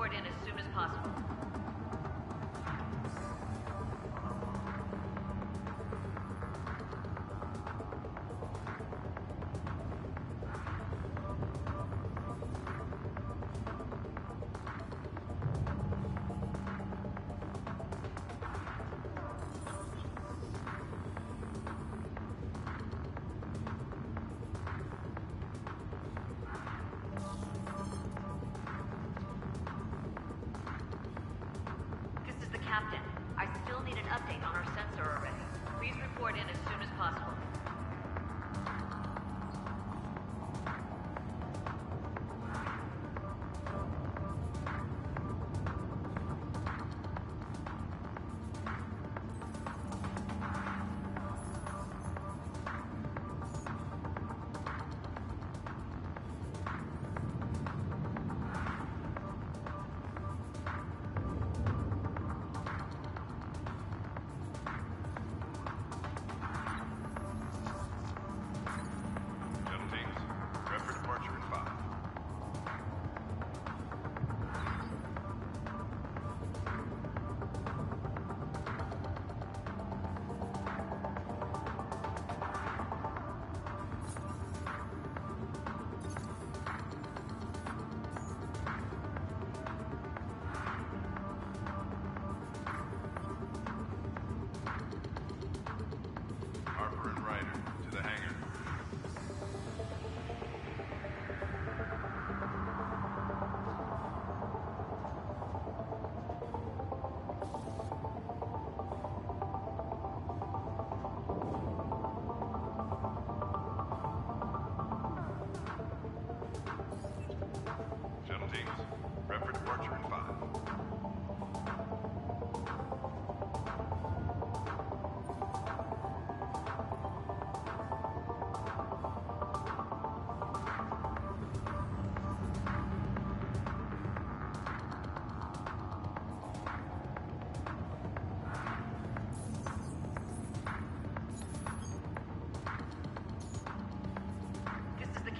report in as soon as possible. Captain, I still need an update on our sensor array. Please report in as soon as possible.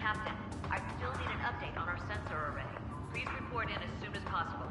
Captain, I still need an update on our sensor array. Please report in as soon as possible.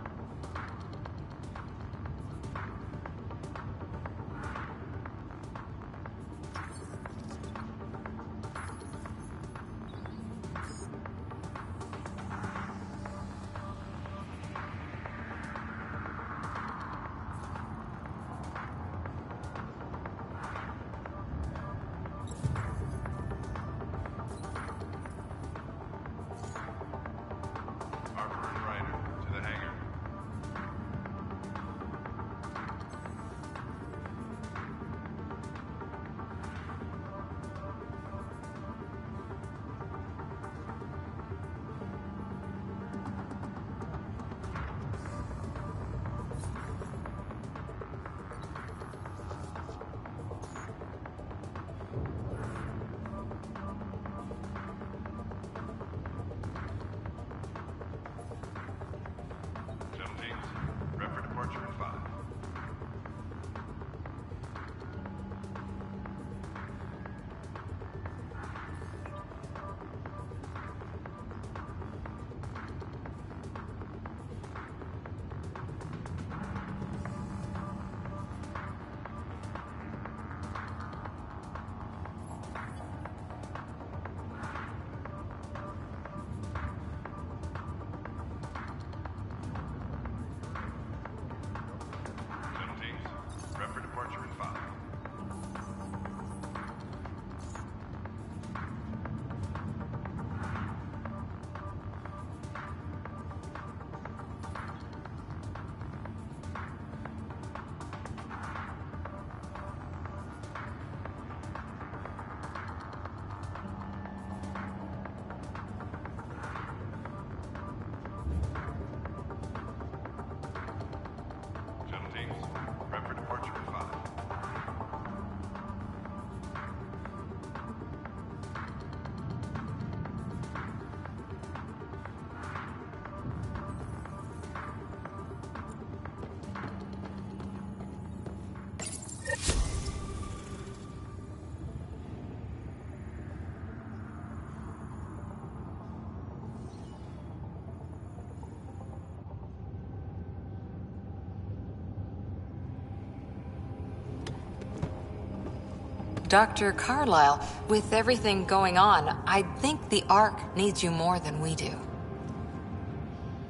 Dr. Carlyle, with everything going on, I think the Ark needs you more than we do.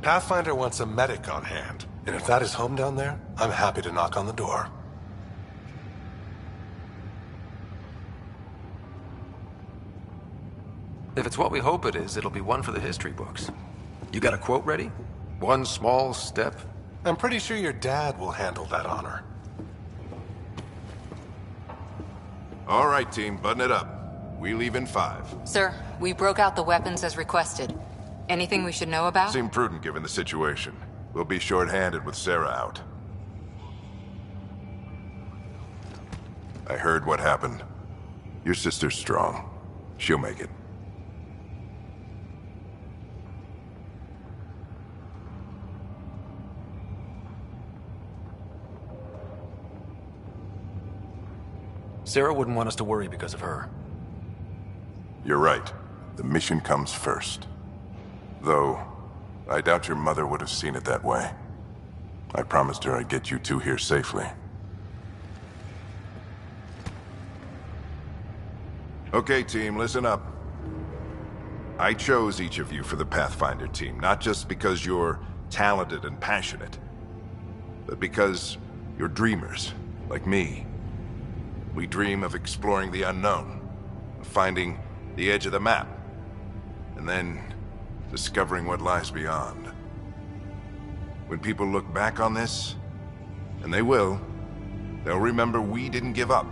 Pathfinder wants a medic on hand, and if that is home down there, I'm happy to knock on the door. If it's what we hope it is, it'll be one for the history books. You got a quote ready? One small step? I'm pretty sure your dad will handle that honor. All right, team, button it up. We leave in 5. Sir, we broke out the weapons as requested. Anything we should know about? Seemed prudent given the situation. We'll be short-handed with Sarah out. I heard what happened. Your sister's strong. She'll make it. Sarah wouldn't want us to worry because of her. You're right. The mission comes first. Though, I doubt your mother would have seen it that way. I promised her I'd get you two here safely. Okay, team, listen up. I chose each of you for the Pathfinder team, not just because you're talented and passionate, but because you're dreamers, like me. We dream of exploring the unknown, of finding the edge of the map, and then discovering what lies beyond. When people look back on this, and they will, they'll remember we didn't give up.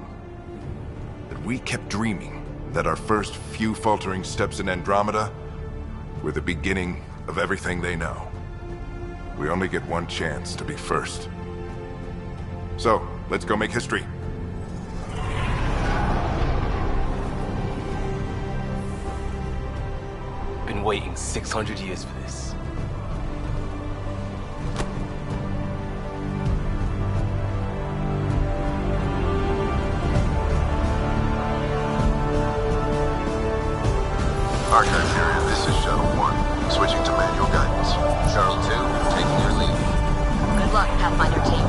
That we kept dreaming, that our first few faltering steps in Andromeda were the beginning of everything they know. We only get one chance to be first. So, let's go make history. Been waiting 600 years for this. Archive area, this is Shuttle 1. Switching to manual guidance. Shuttle 2, taking your lead. Good luck, Pathfinder team.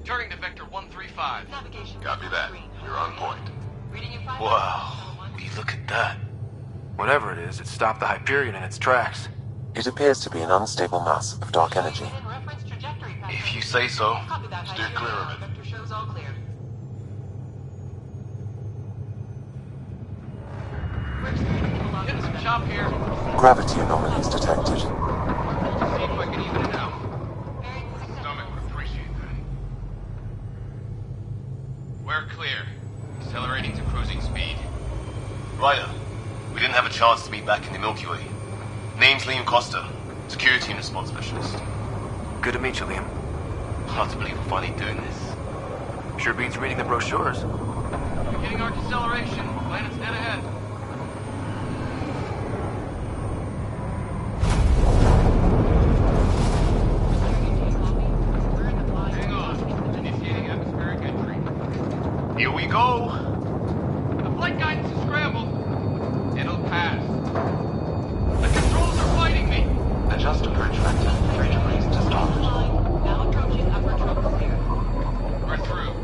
Turning to Vector 135. Copy that. You're on point. Wow. Will you look at that? Whatever it is, it stopped the Hyperion in its tracks. It appears to be an unstable mass of dark energy. If you say so. Steer clear of it. Getting some chop here. Gravity anomalies detected. See if I can even it out. Stomach would appreciate that. We're clear. Accelerating to cruising speed. Ryder, we didn't have a chance to meet back in the Milky Way. Name's Liam Costa, Security and Response Specialist. Good to meet you, Liam. Hard to believe we're finally doing this. Sure beats reading the brochures. Beginning our deceleration. Planet's dead ahead. Hang on. Initiating atmospheric entry. Here we go! The flight guidance is scrambled. It'll pass. The controls are fighting me. Adjust approach vector 3 degrees to starboard. Now approaching upper troposphere. We're through.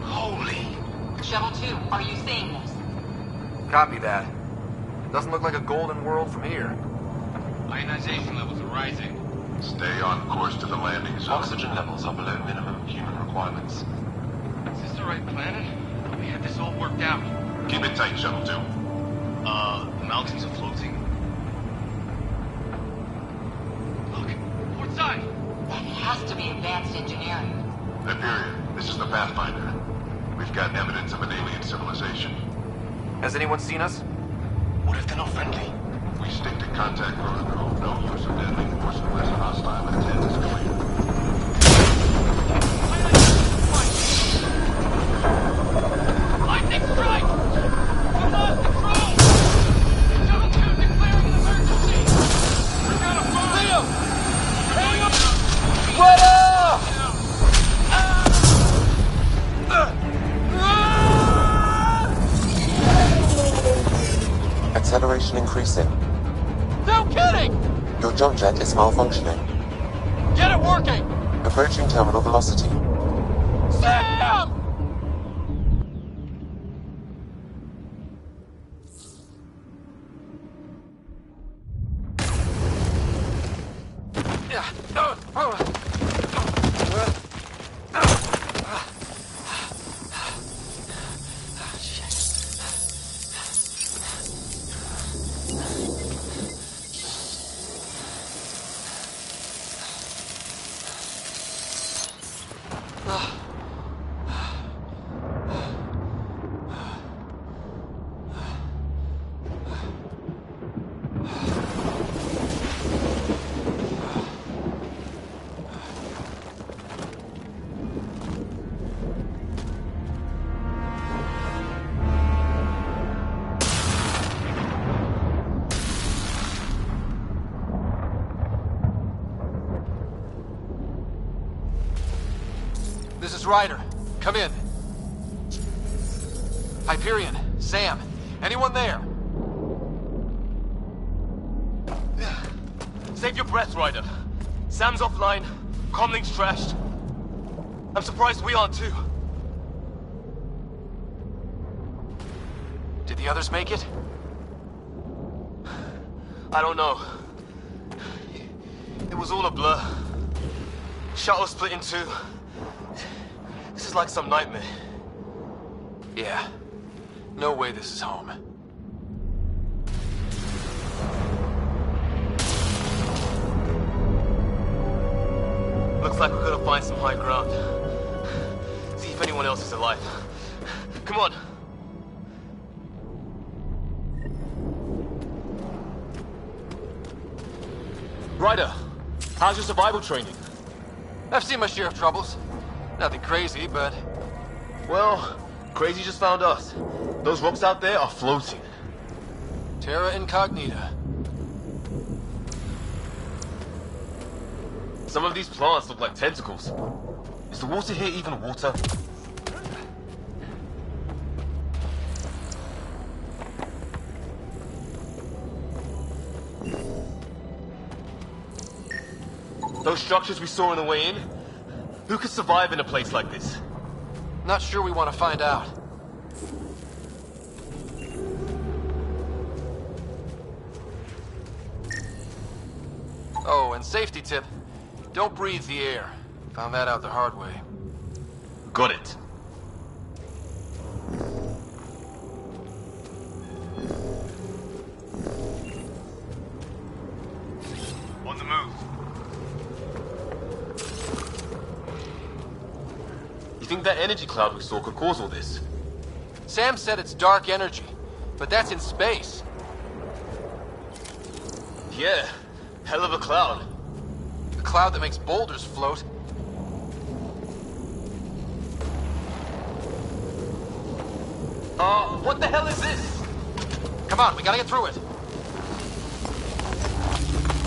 Holy! Shuttle 2, are you seeing this? Copy that. Doesn't look like a golden world from here. Ionization levels are rising. Stay on course to the landing zone. Oxygen levels are below minimum human requirements. Is this the right planet? We had this all worked out. Keep it tight, Shuttle 2. The mountains are floating. Look, port side. That has to be advanced engineering. Hyperion, this is the Pathfinder. We've got evidence of an alien civilization. Has anyone seen us? What if they're not friendly? We stick to contact protocol. No use of deadly force unless hostile intent is clear. Lightning strike! We lost control! Shuttle 2 declaring an emergency! We're gonna fire! Leo! Hang on! What up? Acceleration increasing. No kidding! Your jump jet is malfunctioning. Get it working! Approaching terminal velocity. Sam! This is Ryder. Come in. Hyperion, Sam, anyone there? Save your breath, Ryder. Sam's offline. Comlink's trashed. I'm surprised we aren't too. Did the others make it? I don't know. It was all a blur. Shuttle split in two. This is like some nightmare. Yeah. No way this is home. Looks like we're gonna find some high ground. See if anyone else is alive. Come on. Ryder, how's your survival training? I've seen my share of troubles. Nothing crazy, but... Well, crazy just found us. Those rocks out there are floating. Terra Incognita. Some of these plants look like tentacles. Is the water here even water? Those structures we saw on the way in? Who could survive in a place like this? Not sure we want to find out. Oh, and safety tip. Don't breathe the air. Found that out the hard way. Got it. On the move. You think that energy cloud we saw could cause all this? Sam said it's dark energy, but that's in space. Yeah, hell of a cloud. The cloud that makes boulders float. What the hell is this? Come on, we gotta get through it.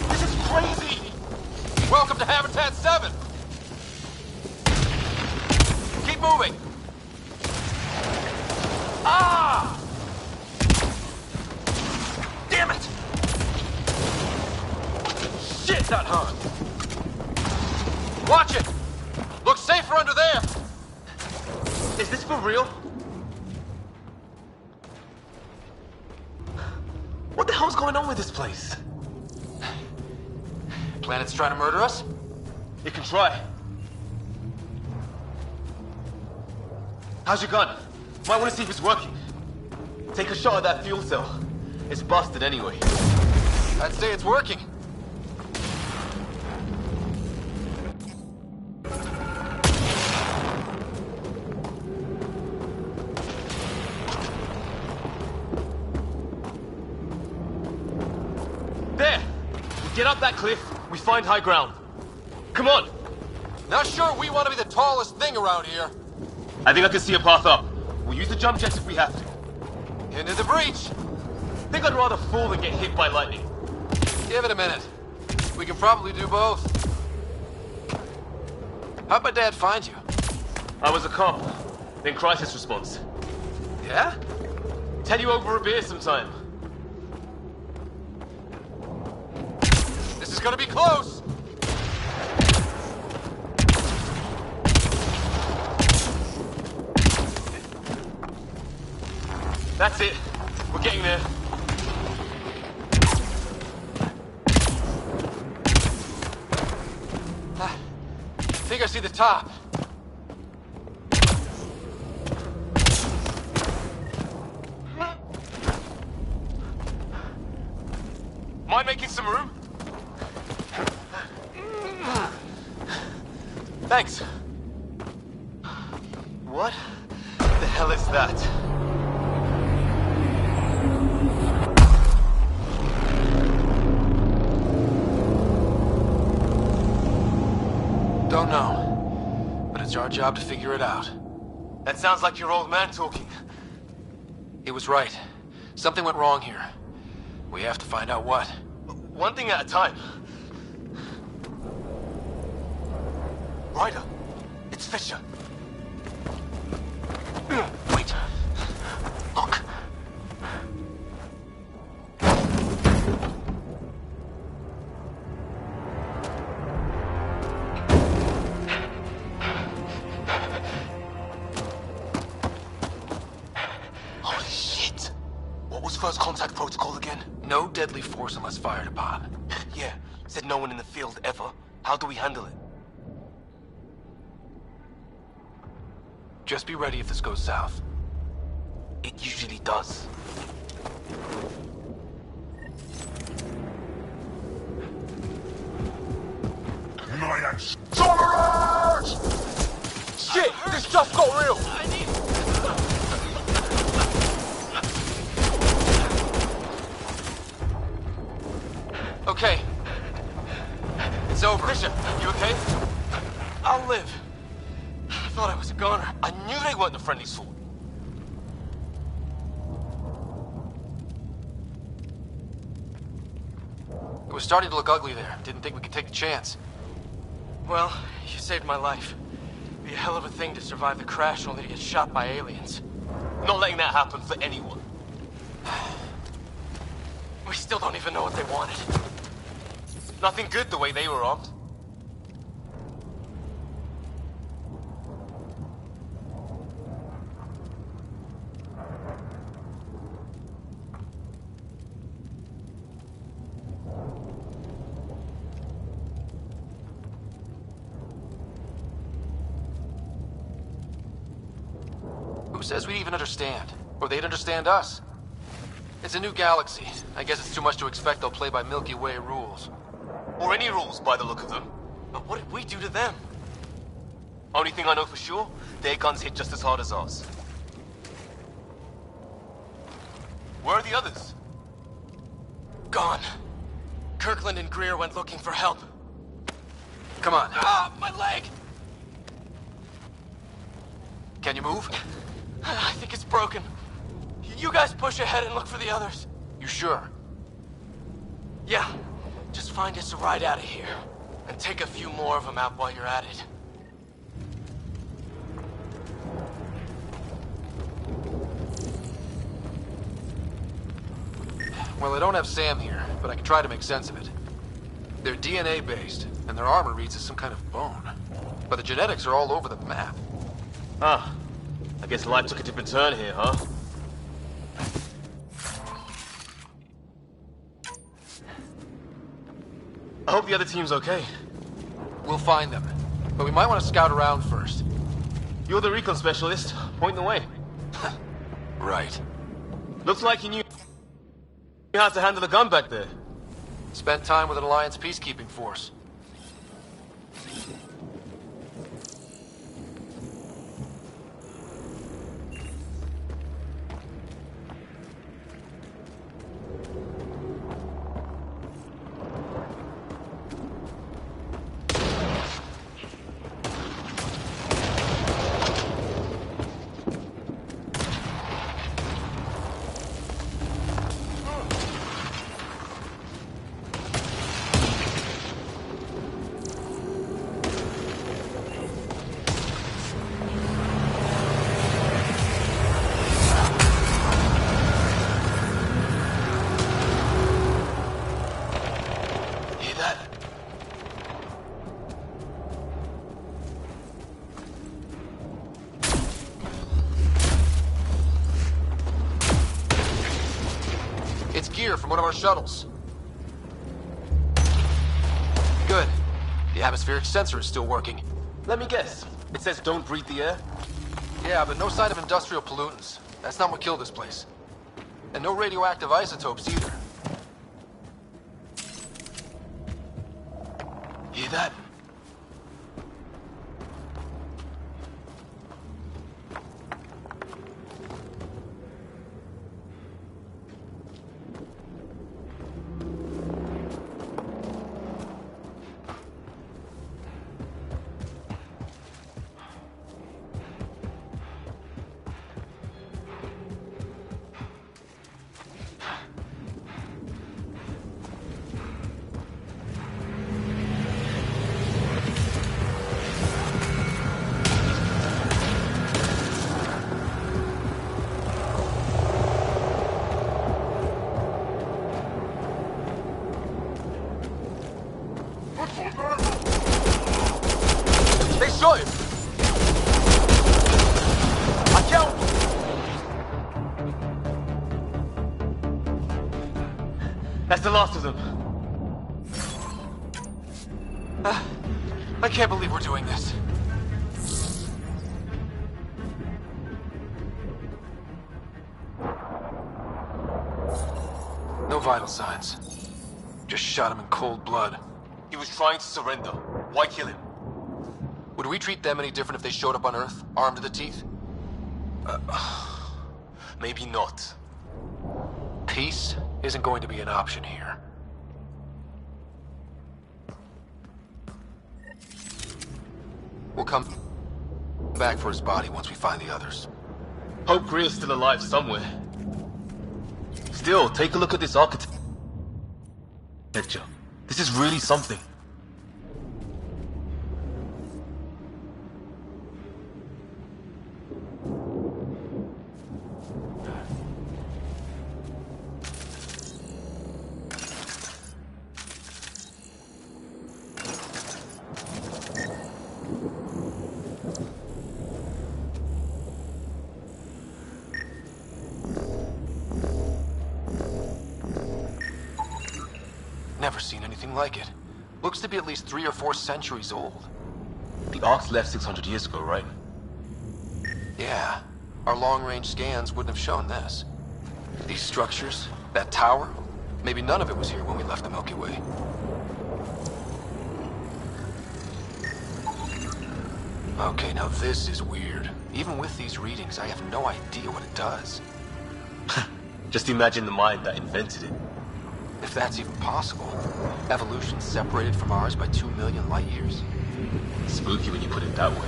This is crazy! Welcome to Habitat 7! Keep moving! Ah! Damn it! Shit, that hurt! Watch it! Looks safer under there! Is this for real? What the hell's going on with this place? Planet's trying to murder us? You can try. How's your gun? Might want to see if it's working. Take a shot at that fuel cell. It's busted anyway. I'd say it's working. There! We get up that cliff, we find high ground. Come on! Not sure we want to be the tallest thing around here. I think I can see a path up. We'll use the jump jets if we have to. Into the breach. Think I'd rather fall than get hit by lightning. Give it a minute. We can probably do both. How'd my dad find you? I was a cop, then crisis response. Yeah? Tell you over a beer sometime. This It's gonna be close! That's it. We're getting there. I think I see the top. Mind making some room? Thanks. What the hell is that? Don't know. But it's our job to figure it out. That sounds like your old man talking. He was right. Something went wrong here. We have to find out what. One thing at a time. Ryder, it's Fisher. Wait. Look. Holy shit. What was first contact protocol again? No deadly force unless fired upon. Yeah, said no one in the field ever. How do we handle it? Just be ready if this goes south. It usually does. Shit! This stuff got real! Okay. It's over. Fisher, you okay? I'll live. I thought I was a goner. I knew they weren't the friendly sort. It was starting to look ugly there. Didn't think we could take the chance. Well, you saved my life. It'd be a hell of a thing to survive the crash only to get shot by aliens. Not letting that happen for anyone. We still don't even know what they wanted. Nothing good the way they were armed. Who says we'd even understand? Or they'd understand us? It's a new galaxy. I guess it's too much to expect they'll play by Milky Way rules. Or any rules by the look of them. But what did we do to them? Only thing I know for sure, their guns hit just as hard as ours. Where are the others? Gone. Kirkland and Greer went looking for help. Come on. Ah, my leg! Can you move? I think it's broken. You guys push ahead and look for the others. You sure? Yeah. Just find us a ride out of here. And take a few more of them out while you're at it. Well, I don't have Sam here, but I can try to make sense of it. They're DNA-based, and their armor reads as some kind of bone. But the genetics are all over the map. Ah. I guess life took a different turn here, huh? I hope the other team's okay. We'll find them. But we might want to scout around first. You're the recon specialist. Point the way. Right. Looks like you knew how to handle a gun back there. Spent time with an Alliance peacekeeping force. here from one of our shuttles. Good. The atmospheric sensor is still working. Let me guess. It says don't breathe the air? Yeah, but no sign of industrial pollutants. That's not what killed this place. And no radioactive isotopes either. Hear that? They saw him! I count! That's the last of them. I can't believe we're doing this. No vital signs. Just shot him in cold blood. He was trying to surrender. Why kill him? Would we treat them any different if they showed up on Earth, armed to the teeth? Maybe not. Peace isn't going to be an option here. We'll come back for his body once we find the others. Hope Greer's still alive somewhere. Still, take a look at this architecture. This is really something. Never seen anything like it. Looks to be at least 3 or 4 centuries old. The Ark's left 600 years ago, right? Yeah. Our long-range scans wouldn't have shown this. These structures, that tower, maybe none of it was here when we left the Milky Way. Okay, now this is weird. Even with these readings, I have no idea what it does. Just imagine the mind that invented it. If that's even possible. Evolution separated from ours by 2 million light years. Spooky when you put it that way.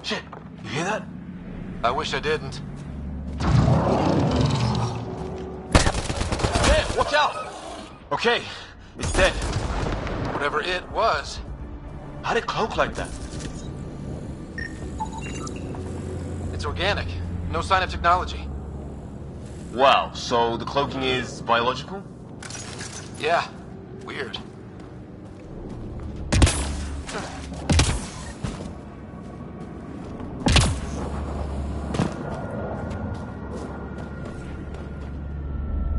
Shit, you hear that? I wish I didn't. Man, watch out! Okay, it's dead. Whatever it was. How'd it cloak like that? It's organic. No sign of technology. Wow, so the cloaking is biological? Yeah. Weird.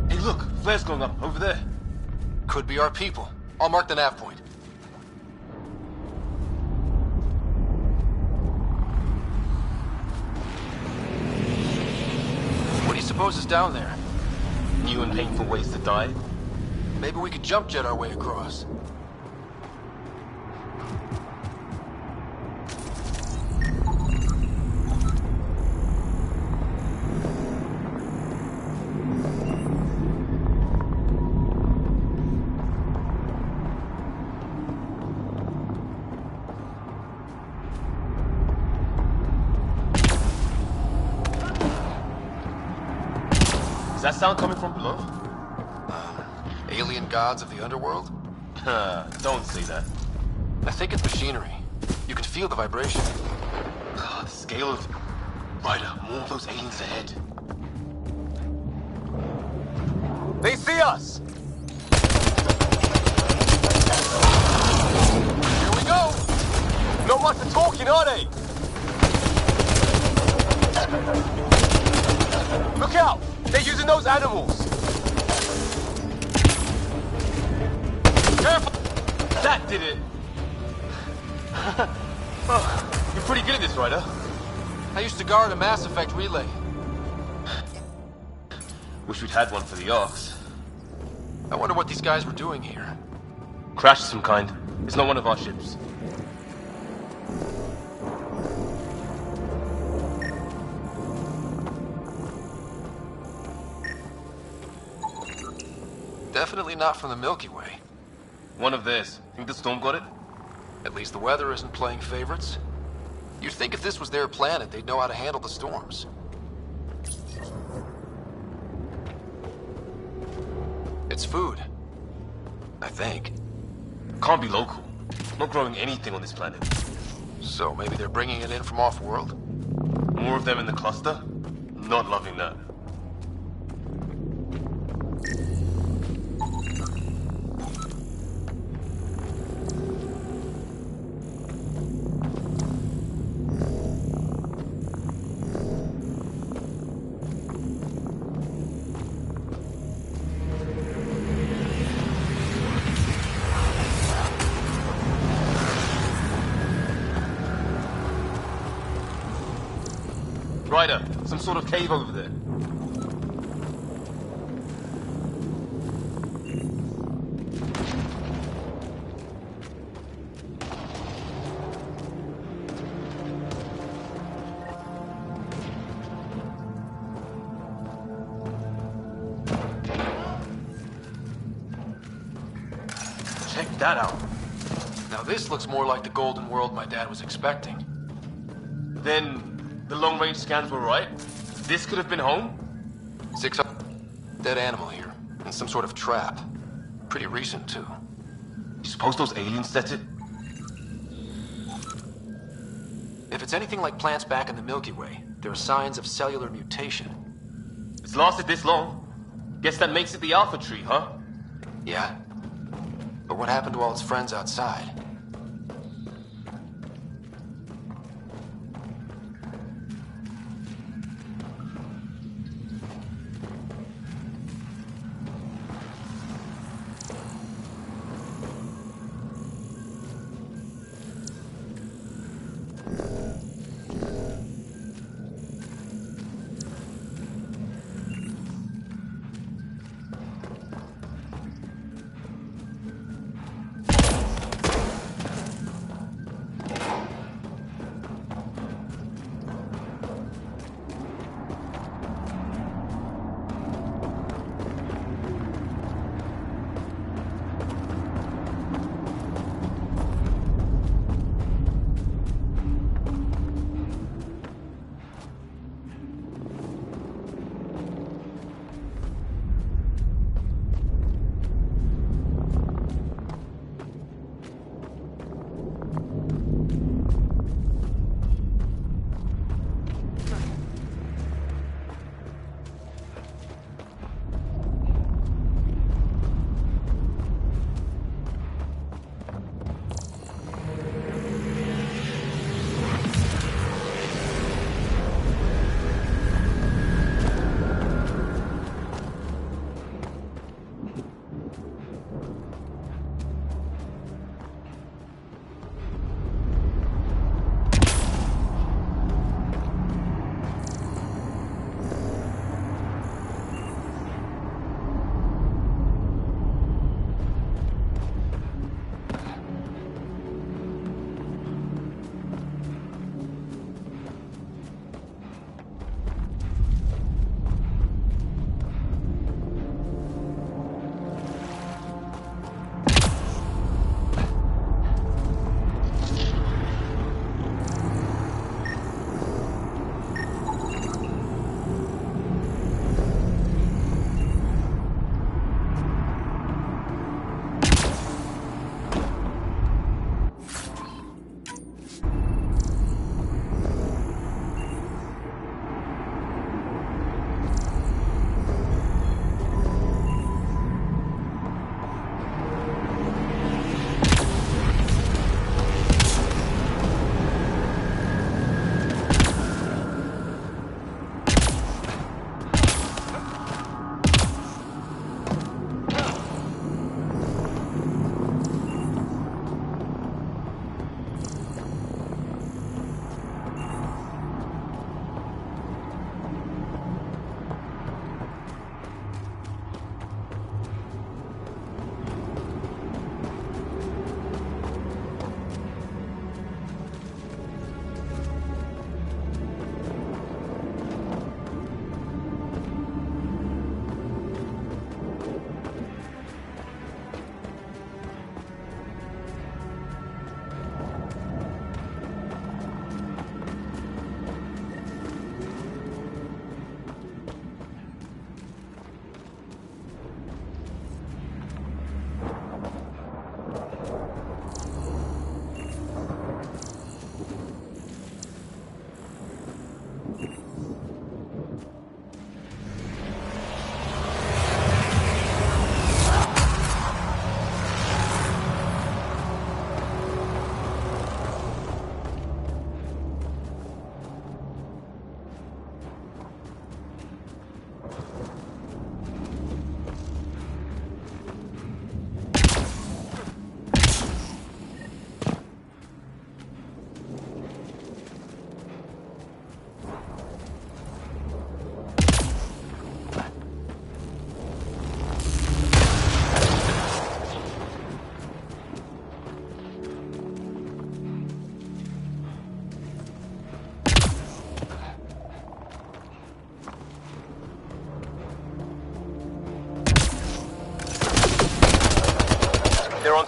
Hey look, flare's going up over there. Could be our people. I'll mark the nav point. What do you suppose is down there? New and painful ways to die? Maybe we could jump jet our way across. Is that sound coming from below? Alien gods of the underworld? Don't say that. I think it's machinery. You can feel the vibration. scale of... Ryder, more of those aliens ahead. They see us! Here we go! Not much for talking, are they? Look out! They're using those animals! Careful! That did it! Oh, you're pretty good at this, Ryder. I used to guard a Mass Effect relay. Wish we'd had one for the Arks. I wonder what these guys were doing here. Crash of some kind. It's not one of our ships. Definitely not from the Milky Way. One of theirs. Think the storm got it? At least the weather isn't playing favorites. You'd think if this was their planet, they'd know how to handle the storms. It's food. I think. Can't be local. Not growing anything on this planet. So maybe they're bringing it in from off-world? More of them in the cluster? Not loving that. Ryder, some sort of cave over there. Check that out. Now this looks more like the golden world my dad was expecting. Then... the long-range scans were right? This could have been home? 6 dead animal here, in some sort of trap. Pretty recent, too. You suppose those aliens set it? If it's anything like plants back in the Milky Way, there are signs of cellular mutation. It's lasted this long. Guess that makes it the Alpha Tree, huh? Yeah. But what happened to all its friends outside?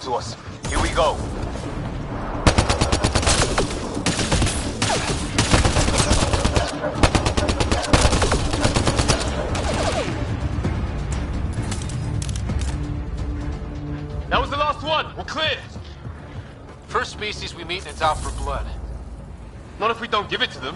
to us. Here we go. That was the last one. We're clear. First species we meet and it's out for blood. Not if we don't give it to them.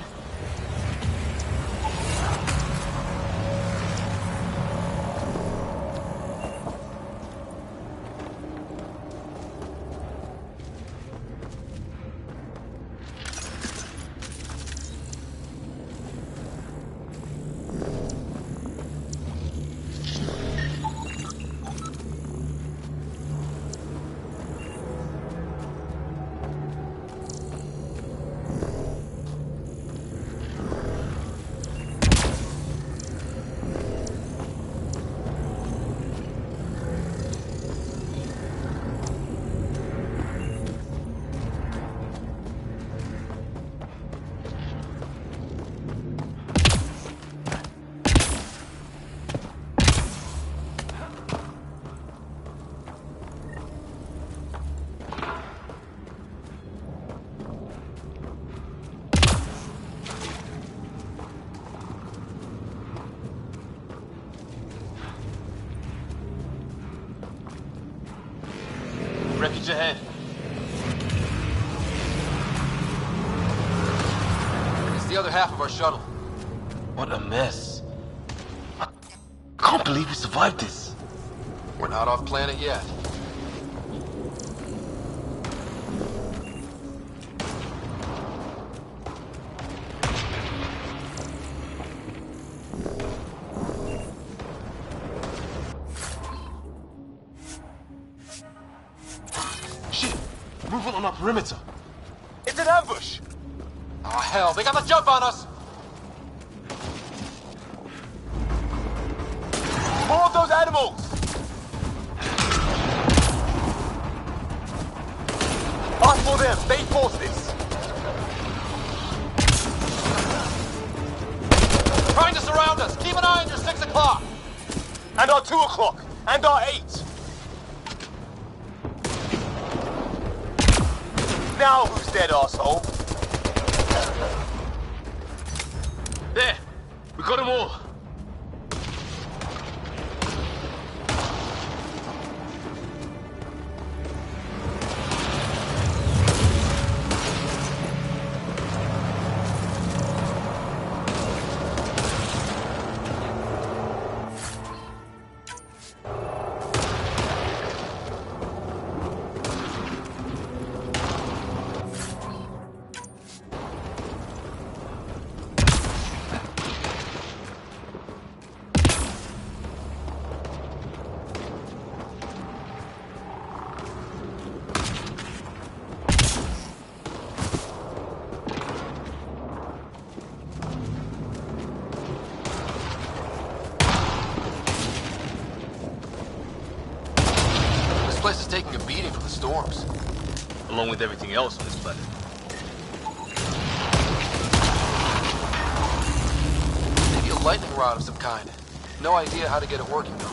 Wreckage ahead. It's the other half of our shuttle. What a mess. I can't believe we survived this. We're not off planet yet. Shit! Movement on our perimeter. It's an ambush! Oh hell, they got the jump on us! More of those animals! Us for them, stay forces! Trying to surround us! Keep an eye on your 6 o'clock! And our 2 o'clock! And our 8! Now who's dead, arsehole? There! We got them all! This place is taking a beating from the storms. Along with everything else on this planet. Maybe a lightning rod of some kind. No idea how to get it working though.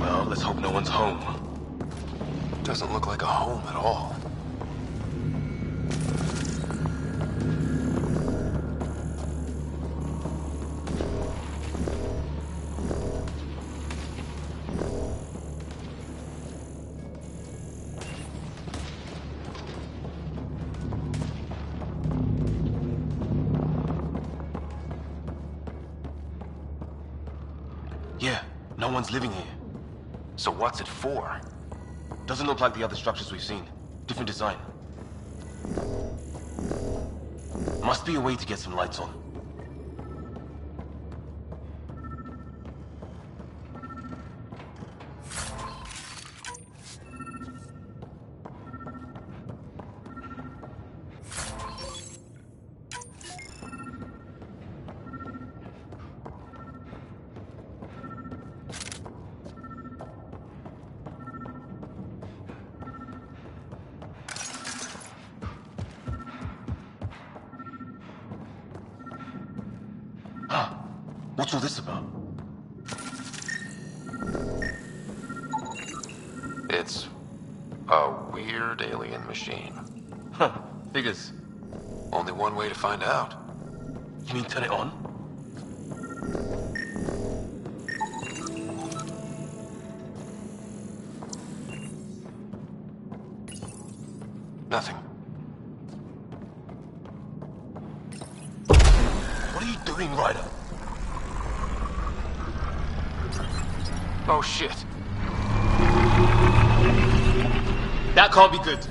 Well, let's hope no one's home. Doesn't look like a home at all. Yeah, no one's living here. So what's it for? Doesn't look like the other structures we've seen. Different design. Must be a way to get some lights on. What's all this about? It's a weird alien machine. Huh. Figures. Only one way to find out. You mean turn it on? Nothing. What are you doing, Ryder? Oh shit. That can't be good.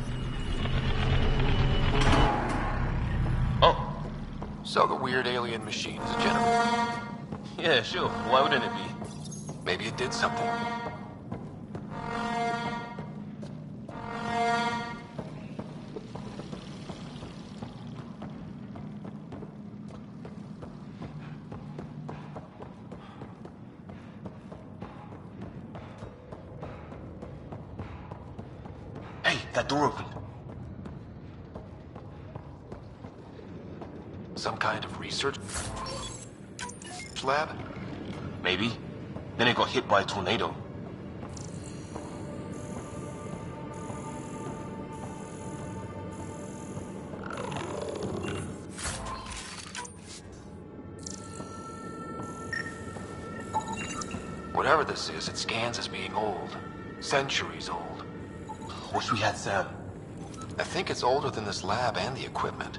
Oh. So the weird alien machine is a gentleman. Yeah, sure. Why wouldn't it be? Maybe it did something. Hey, that door opened. Some kind of research lab? Maybe. Then it got hit by a tornado. Whatever this is, it scans as being old. Centuries old. Wish we had Sam. I think it's older than this lab and the equipment.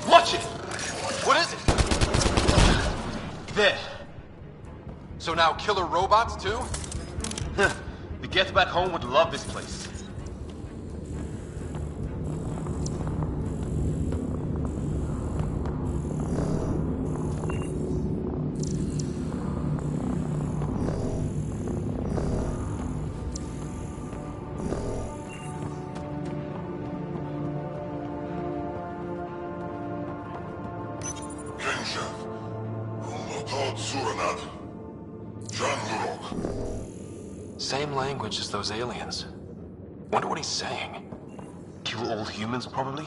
Watch it! What is it? There. So now killer robots too? The Get Back Home would love this place. Same language as those aliens. Wonder what he's saying. Kill all humans, probably?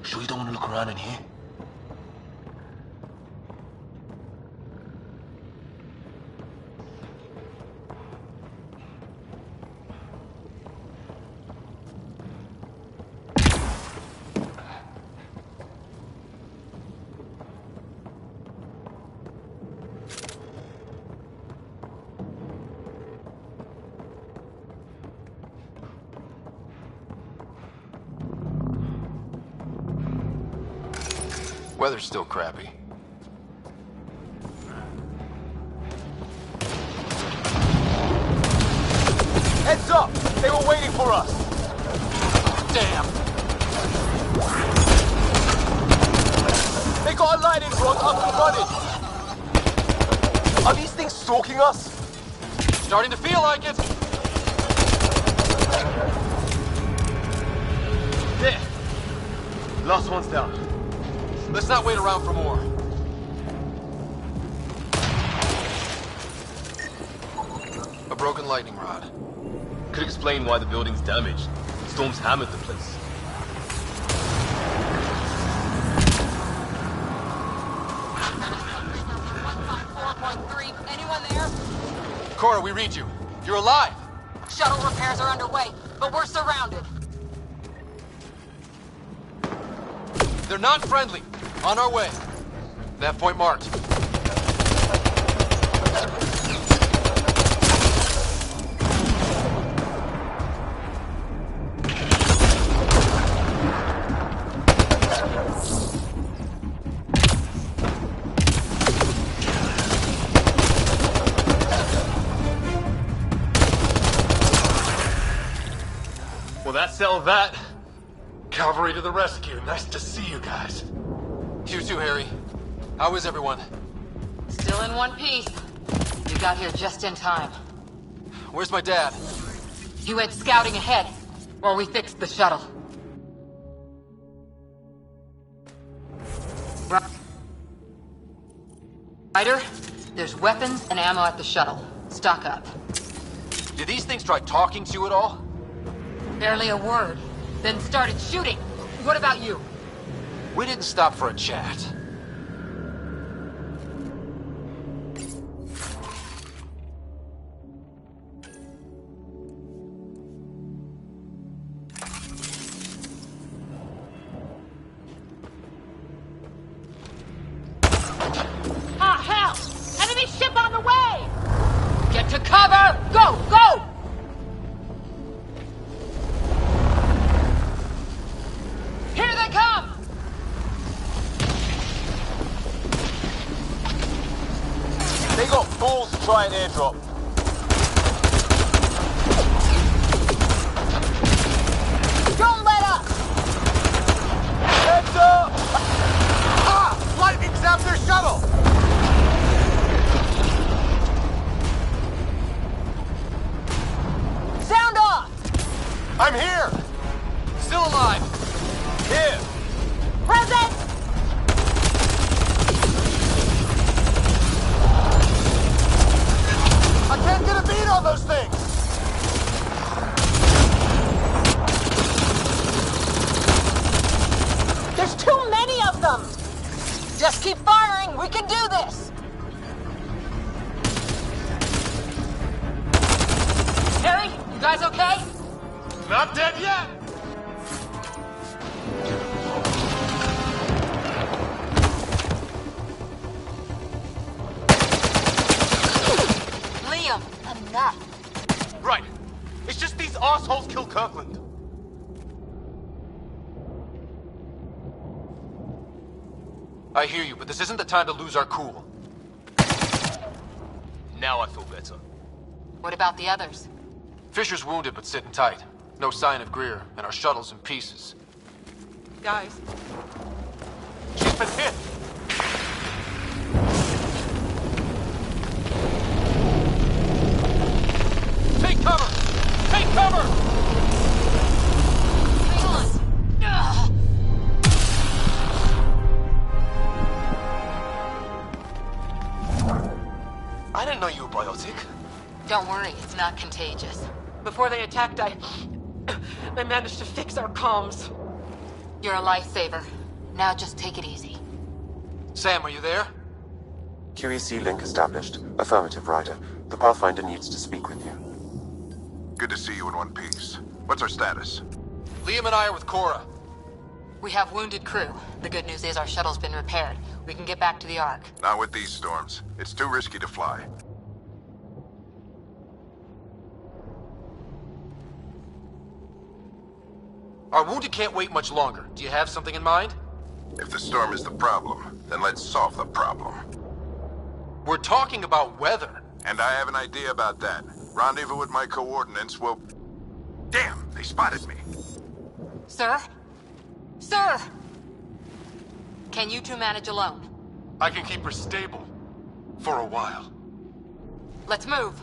Sure you don't want to look around in here? Weather's still crappy. Heads up! They were waiting for us! Damn! They got a lightning rod up and running! Are these things stalking us? Starting to feel like it! There! Last one's down. Let's not wait around for more. A broken lightning rod. Could explain why the building's damaged. Storms hammered the place. Anyone there? Cora, we read you. You're alive! Shuttle repairs are underway, but we're surrounded. They're not friendly. On our way. That point marked. Well, that settled that. Cavalry to the rescue. Nice to see you guys. You too, Harry. How is everyone? Still in one piece. You got here just in time. Where's my dad? He went scouting ahead while we fixed the shuttle. Ryder, there's weapons and ammo at the shuttle. Stock up. Did these things try talking to you at all? Barely a word. Then started shooting. What about you? We didn't stop for a chat. Ah, hell! Enemy ship on the way! Get to cover! Go, go! Here they come! They got balls to try an airdrop. Don't let up! Heads up! Ah! Lightning zapped their shuttle! Sound off! I'm here! Still alive! Here! Present! I can't get a beat on those things! There's too many of them! Just keep firing, we can do this! Harry, you guys okay? Not dead yet! Liam, enough. Right. It's just these assholes kill Kirkland. I hear you, but this isn't the time to lose our cool. Now I feel better. What about the others? Fisher's wounded but sitting tight. No sign of Greer, and our shuttle's in pieces. Guys, She's been hit! Take cover! Take cover! Hang on. Ugh. I didn't know you were biotic. Don't worry, it's not contagious. before they attacked, I managed to fix our comms. You're a lifesaver. Now just take it easy. Sam, are you there? QEC link established. Affirmative, Ryder. The Pathfinder needs to speak with you. Good to see you in one piece. What's our status? Liam and I are with Cora. We have wounded crew. The good news is our shuttle's been repaired. We can get back to the Ark. Not with these storms. It's too risky to fly. Our wounded can't wait much longer. Do you have something in mind? If the storm is the problem, then let's solve the problem. We're talking about weather. And I have an idea about that. Rendezvous with my coordinates will... Damn, they spotted me. Sir? Sir! Can you two manage alone? I can keep her stable. For a while. Let's move.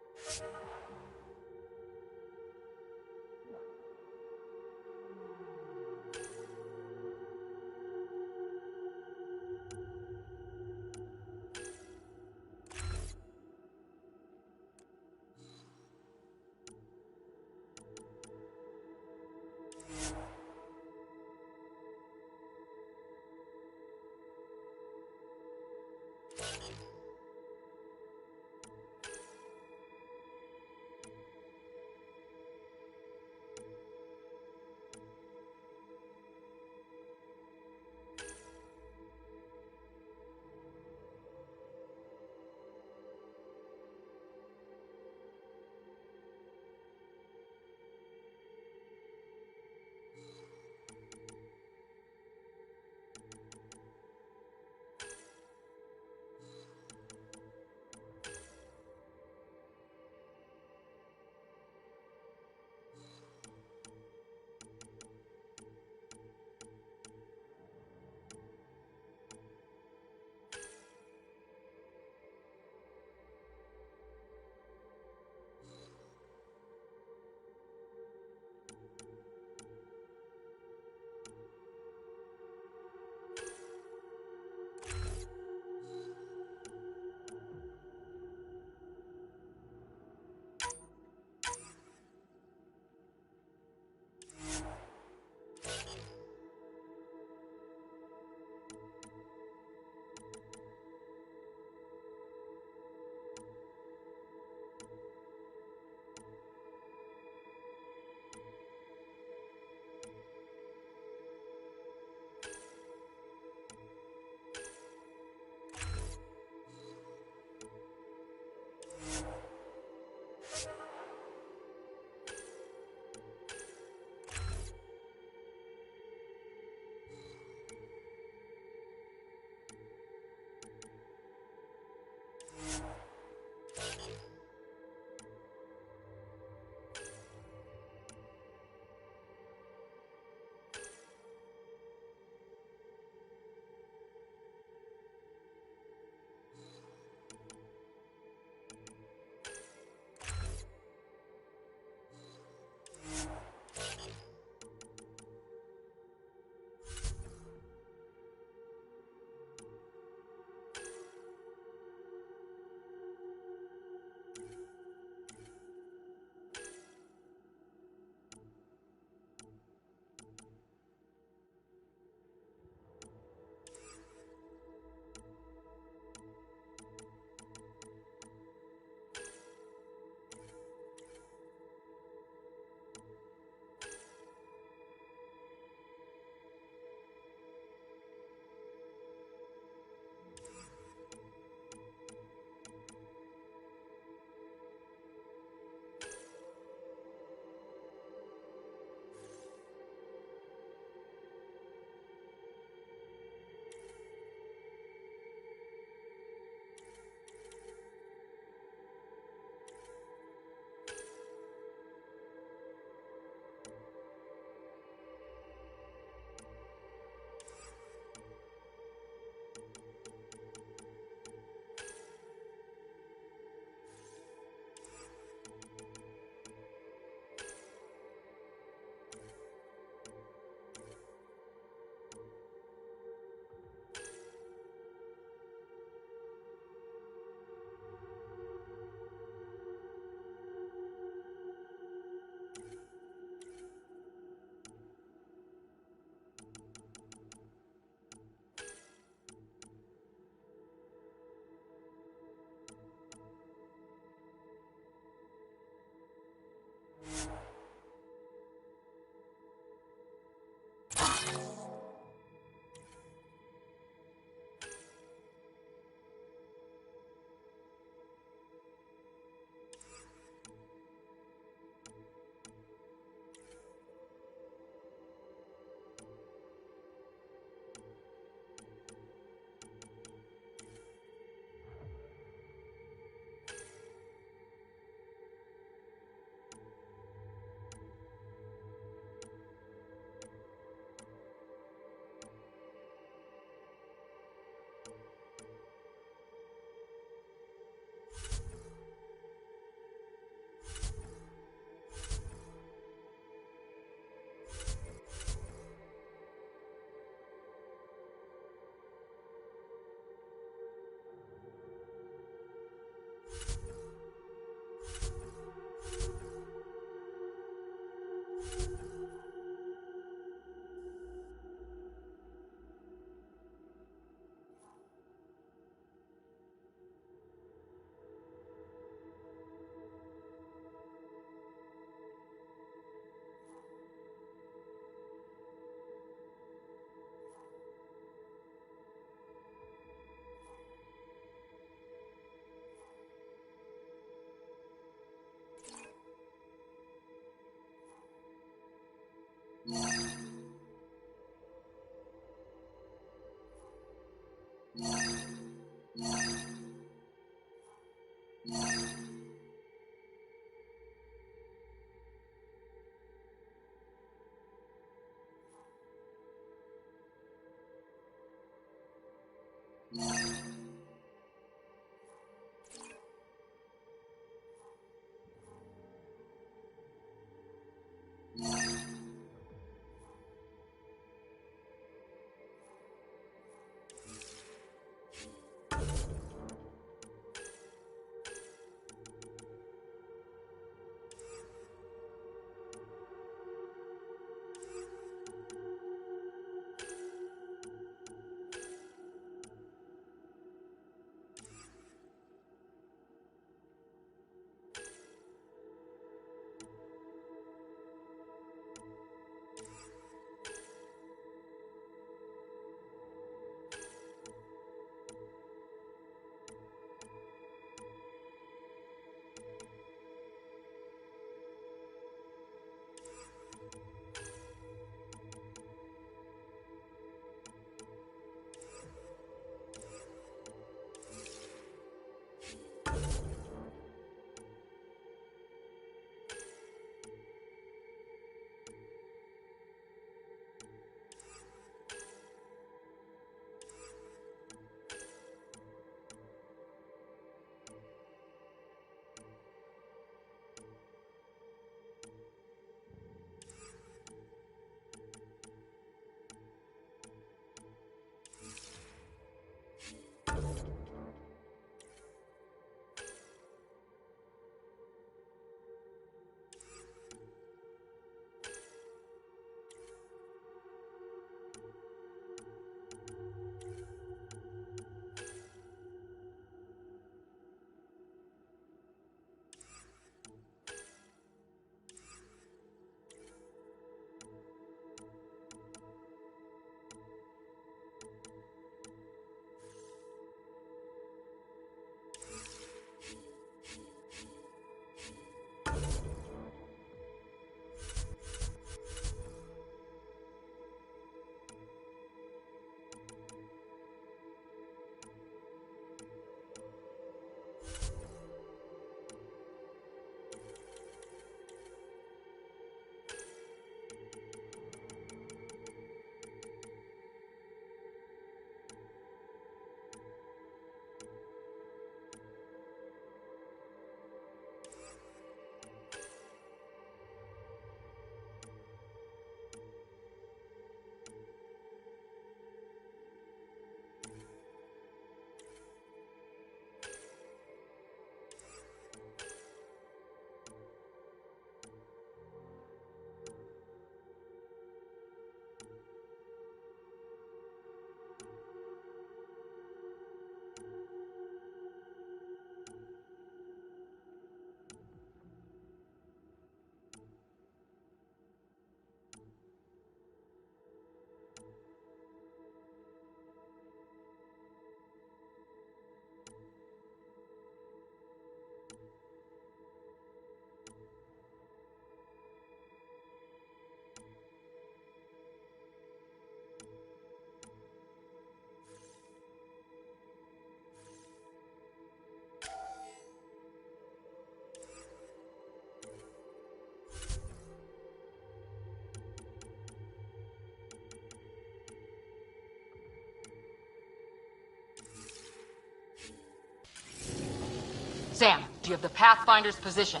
Sam, do you have the Pathfinder's position?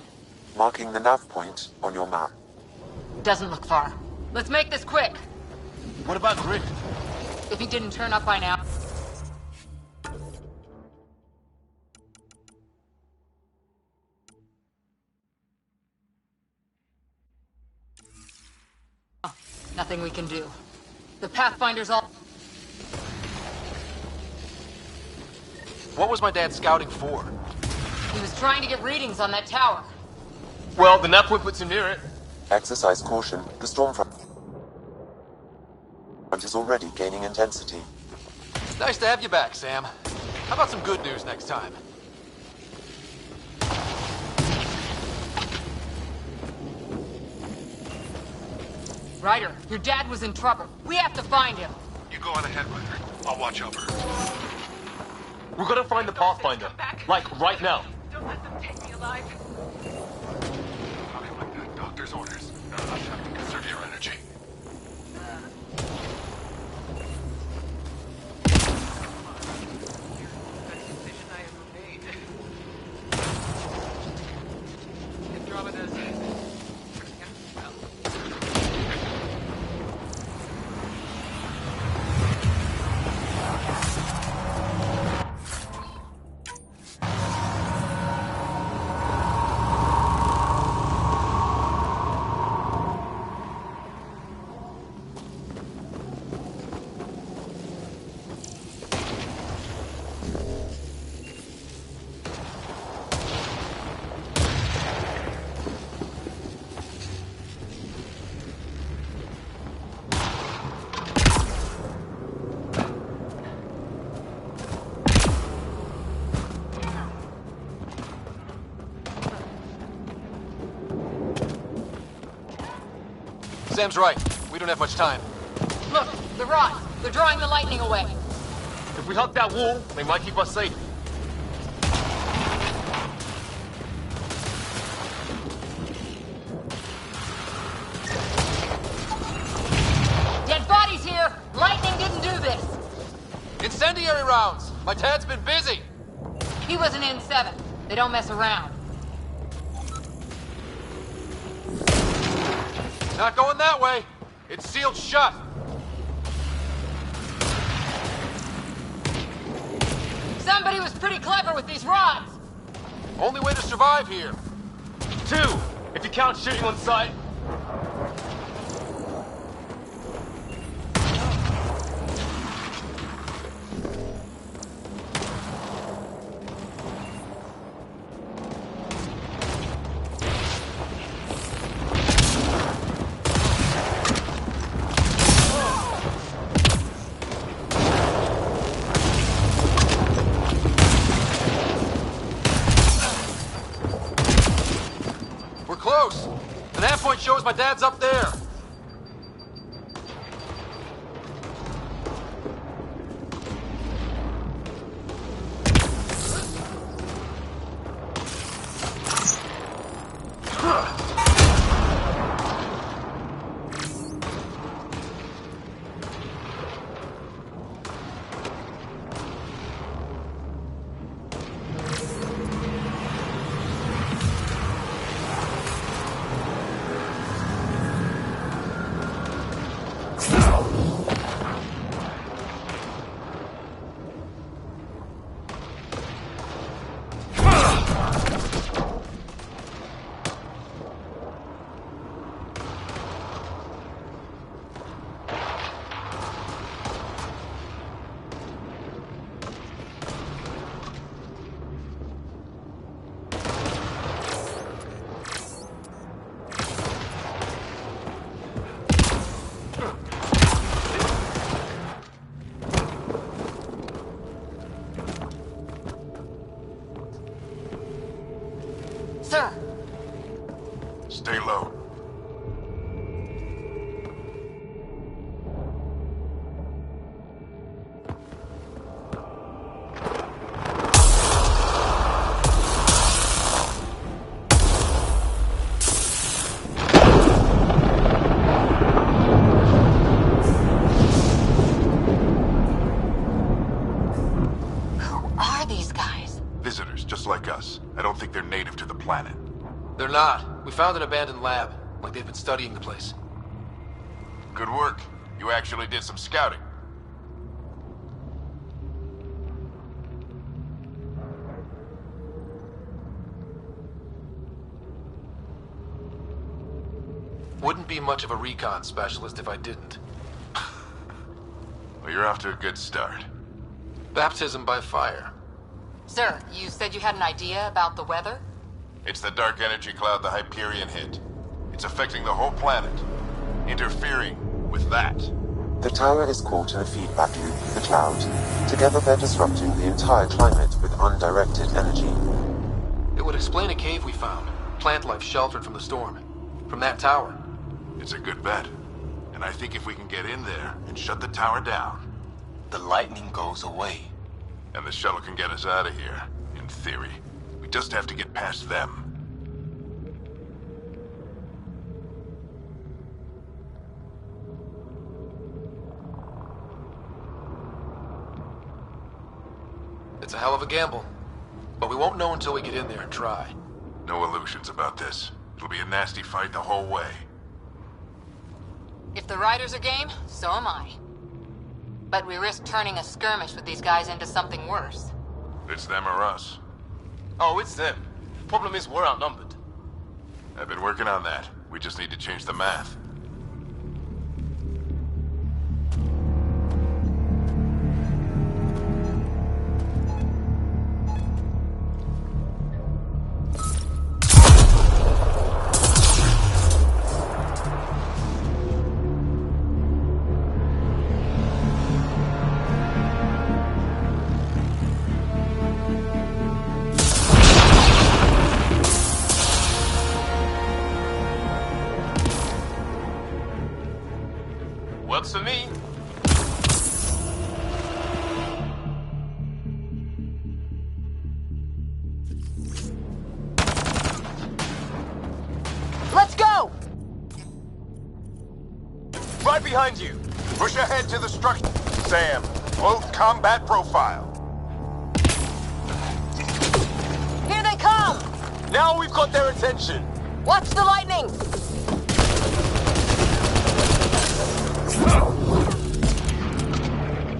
Marking the nav point on your map. Doesn't look far. Let's make this quick. What about Grid? If he didn't turn up by now... Nothing we can do. The Pathfinder's all... What was my dad scouting for? He was trying to get readings on that tower. Well, the nav point puts him near it. Exercise caution. The storm front is already gaining intensity. Nice to have you back, Sam. How about some good news next time? Ryder, your dad was in trouble. We have to find him. You go on ahead, Ryder. I'll watch over her. We're gonna find the Pathfinder. Like, right now. Don't let them take me alive. Nothing like that. Doctor's orders. Not enough time to conserve your energy. Best decision I ever made. Andromeda's... Sam's right. We don't have much time. Look, the rods. They're drawing the lightning away. If we hug that wall, they might keep us safe. Dead bodies here! Lightning didn't do this! Incendiary rounds! My dad's been busy! He was an N7. They don't mess around. Not going that way. It's sealed shut. Somebody was pretty clever with these rods. Only way to survive here. 2, if you count shooting on sight. We're close. The nav point shows my dad's up there. Sir, Stay low. who are these guys? This visitors, just like us. I don't think they're native to the planet. They're not. We found an abandoned lab, like they've been studying the place. Good work. You actually did some scouting. Wouldn't be much of a recon specialist if I didn't. Well, you're off to a good start. Baptism by fire. Sir, you said you had an idea about the weather? It's the dark energy cloud the Hyperion hit. It's affecting the whole planet. Interfering with that. The tower is caught in a feedback loop with the cloud. Together they're disrupting the entire climate with undirected energy. It would explain a cave we found. Plant life sheltered from the storm. From that tower. It's a good bet. And I think if we can get in there and shut the tower down, The lightning goes away. and the shuttle can get us out of here, in theory. We just have to get past them. It's a hell of a gamble. But we won't know until we get in there and try. No illusions about this. It'll be a nasty fight the whole way. If the riders are game, so am I. But we risk turning a skirmish with these guys into something worse. It's them or us. Oh, it's them. Problem is, we're outnumbered. I've been working on that. We just need to change the math. Works for me. Let's go! Right behind you. Push ahead to the structure. Sam, both combat profile. Here they come! Now we've got their attention. Watch the lightning!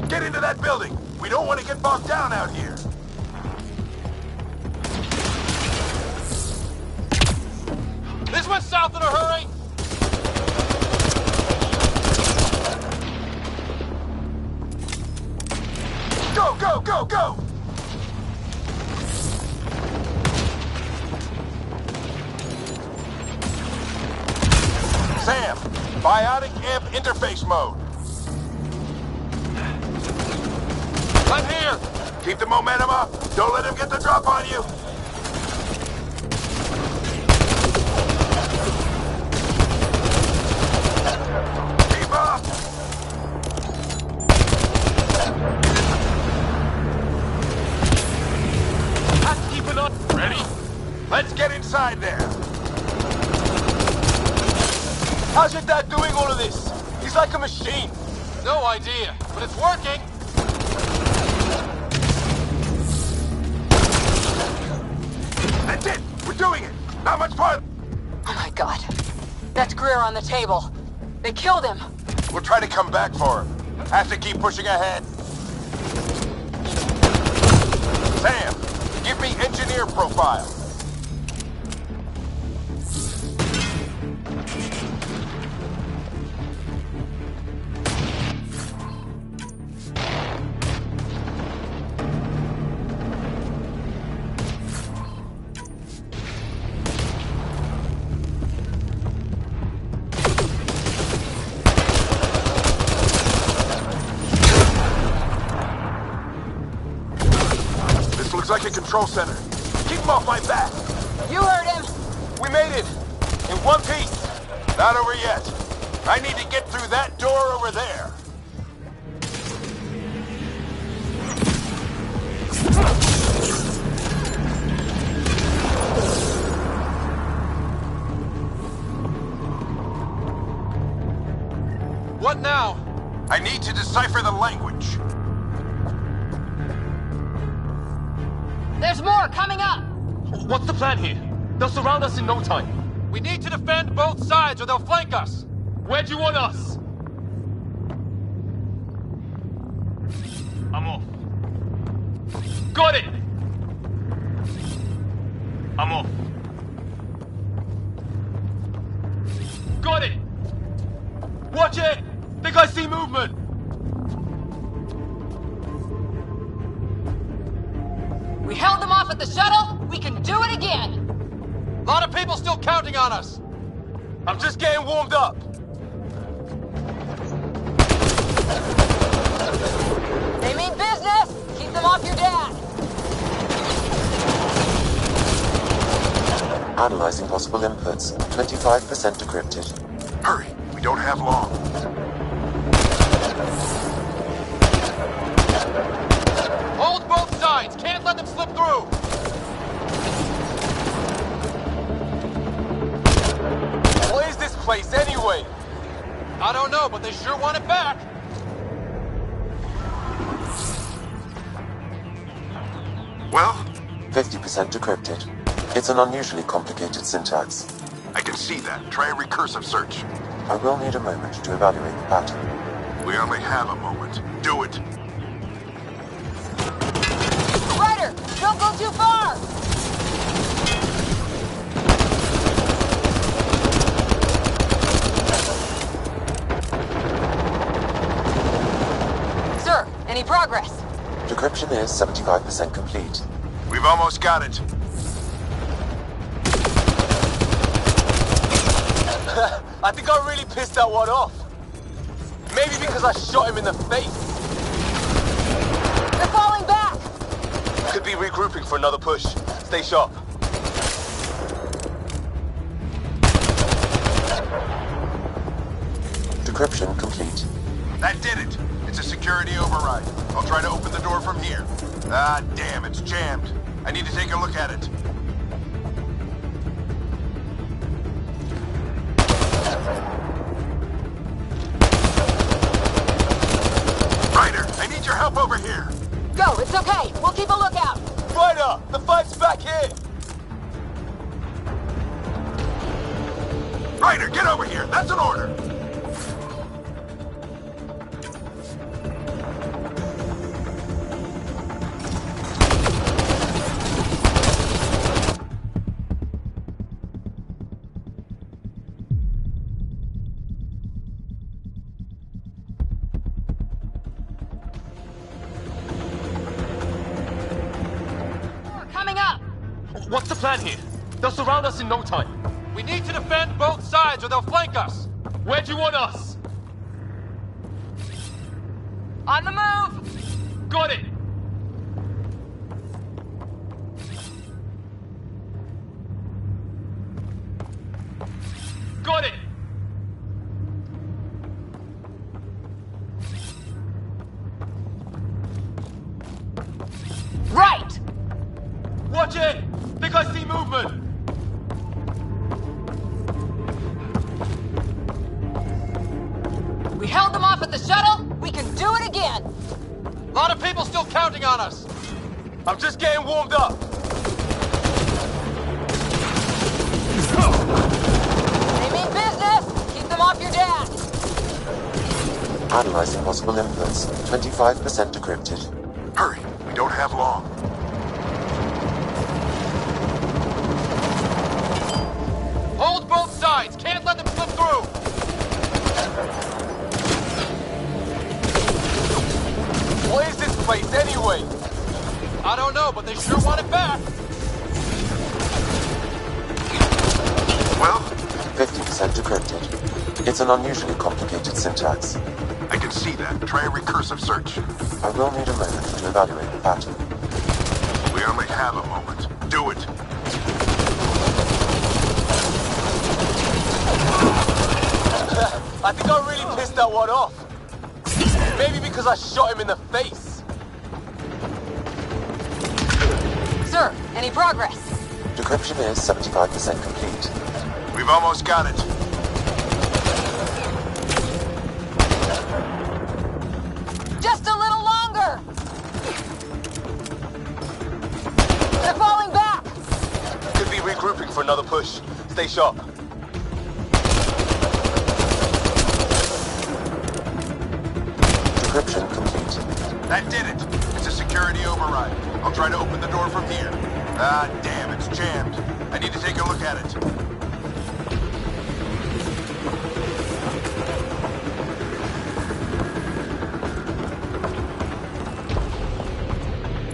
Get into that building. We don't want to get bogged down out here. This one's south in a hurry. Go, go, go, go! Sam, biotic amp interface mode. I'm here. Keep the momentum up. Don't let him get the drop on you. Keep up. Have to keep it on. Ready? Let's get inside there. How's your dad doing all of this? He's like a machine. No idea, but it's working. That's it. We're doing it. Not much farther. Oh my god. That's Greer on the table. They killed him. We'll try to come back for him. Have to keep pushing ahead. Sam, give me engineer profile. Looks like a control center. Keep him off my back. You heard him. We made it. In one piece. Not over yet. I need to get through that door over there. What now? I need to decipher the language. They're There's more coming up! What's the plan here? They'll surround us in no time. We need to defend both sides or they'll flank us. Where do you want us? I'm off. Got it! I'm off. Got it! Watch it! Think I see movement! We held them off at the shuttle. We can do it again. A lot of people still counting on us. I'm just getting warmed up. They mean business. Keep them off your dad. Analyzing possible inputs. 25% decrypted. Hurry, we don't have long. Hold both sides. Can't let them slip through. What is this place anyway? I don't know, but they sure want it back. Well, 50% decrypted. It's an unusually complicated syntax. I can see that. Try a recursive search. I will need a moment to evaluate the pattern. We only have a moment. Do it. Ryder, don't go too far. Sir, any progress? Decryption is 75% complete. We've almost got it. I think I really pissed that one off. Maybe because I shot him in the face. They're falling back. Could be regrouping for another push. Stay sharp. Decryption complete. That did it. It's a security override. I'll try to open the door from here. Ah, damn, it's jammed. I need to take a look at it. Ryder, I need your help over here. Go, it's okay. We'll keep a lookout. Ryder, the fight's back here. Ryder, get over here. That's an order. Coming up. What's the plan here? They'll surround us in no time. We need to defend both sides or they'll flank us. Where do you want us? On the move. Got it! Got it! Right. Watch it! Think I see movement! We held them off at the shuttle. We can do it again. A lot of people still counting on us. I'm just getting warmed up. They mean business. Keep them off your dad. Analyzing possible inputs. 25% decrypted. Hurry, we don't have long. Hold both sides. Can't let them slip through. What is this place anyway? I don't know, but they sure want it back. Well, 50% decrypted. It's an unusually complicated syntax. I can see that. Try a recursive search. I will need a moment to evaluate the pattern. We only have a moment. Do it. I think I really pissed that one off. Maybe because I shot him in the face. Sir, any progress? Decryption is 75% complete. We've almost got it. Just a little longer. for another push. Stay sharp. Decryption complete. That did it. It's a security override. I'll try to open the door from here. Ah, damn, it's jammed. I need to take a look at it.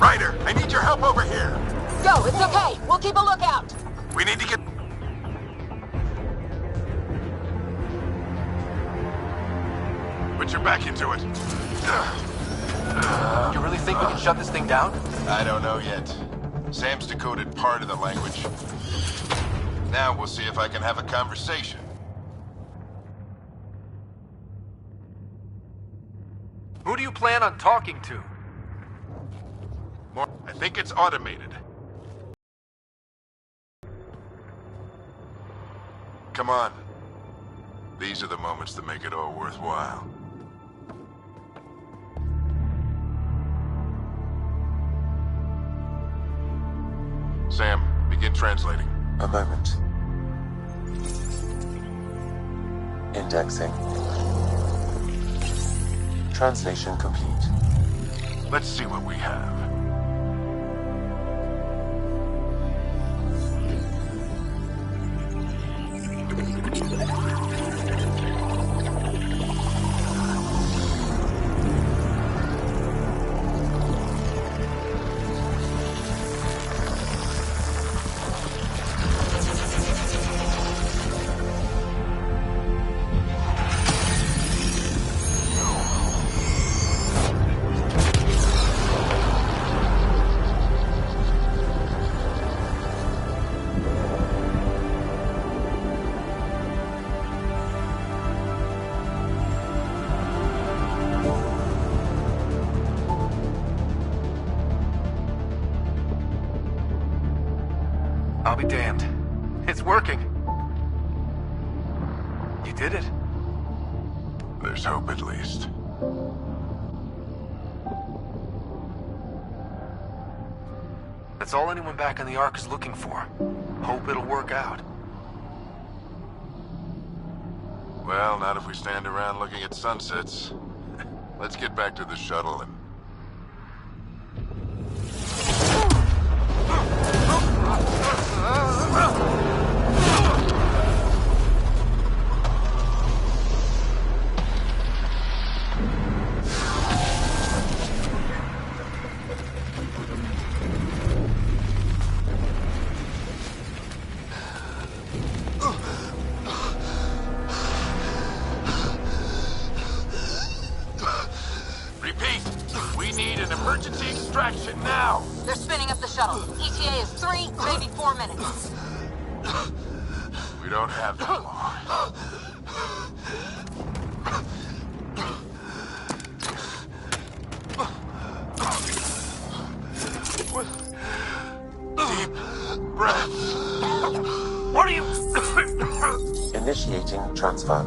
Ryder, I need your help over here. Go, it's okay. We'll keep a lookout. We need to get... Put your back into it. You really think we can shut this thing down? I don't know yet. Sam's decoded part of the language. Now we'll see if I can have a conversation. Who do you plan on talking to? I think it's automated. Come on. These are the moments that make it all worthwhile. Sam, begin translating. A moment. Indexing. Translation complete. Let's see what we have. I'll be damned. It's working. You did it. There's hope at least. That's all anyone back in the Ark is looking for. Hope it'll work out. Well, not if we stand around looking at sunsets. Let's get back to the shuttle and... Emergency extraction now! They're spinning up the shuttle. ETA is 3, maybe 4 minutes. We don't have that long. Deep breaths. What are you... Initiating transfer.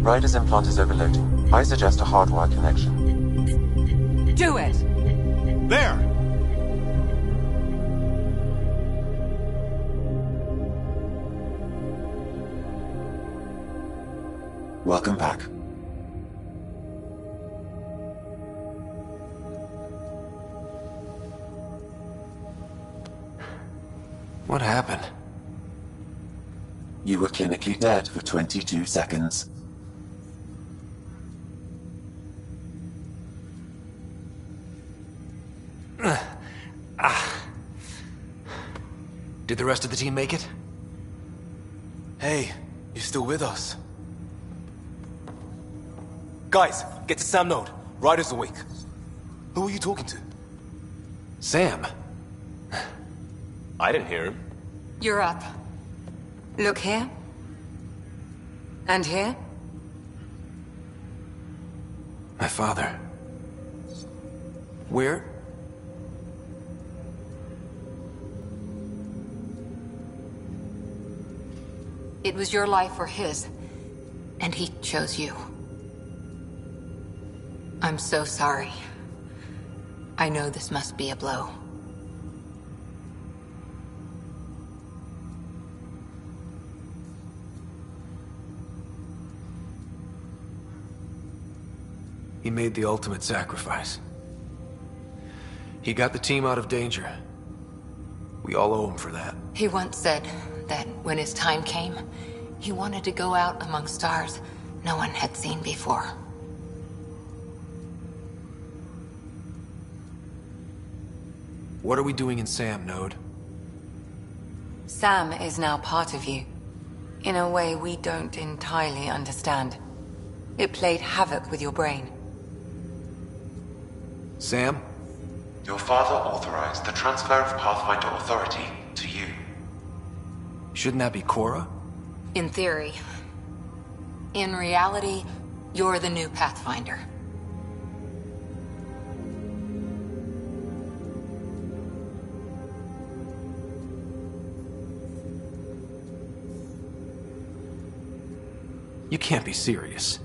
Ryder's implant is overloading. I suggest a hardwire connection. Do it! There! Welcome back. What happened? You were clinically dead for 22 seconds. Did the rest of the team make it? Hey, you're still with us. Guys, get to Sam Node. Ryder's awake. Who are you talking to? Sam. I didn't hear him. You're up. Look here. And here. My father. Where? It was your life or his, and he chose you. I'm so sorry. I know this must be a blow. He made the ultimate sacrifice. He got the team out of danger. We all owe him for that. He once said that when his time came, he wanted to go out among stars no one had seen before. What are we doing in Sam, Node? Sam is now part of you, in a way we don't entirely understand. It played havoc with your brain. Sam? Your father authorized the transfer of Pathfinder authority to you. Shouldn't that be Cora? In theory. In reality, you're the new Pathfinder. You can't be serious.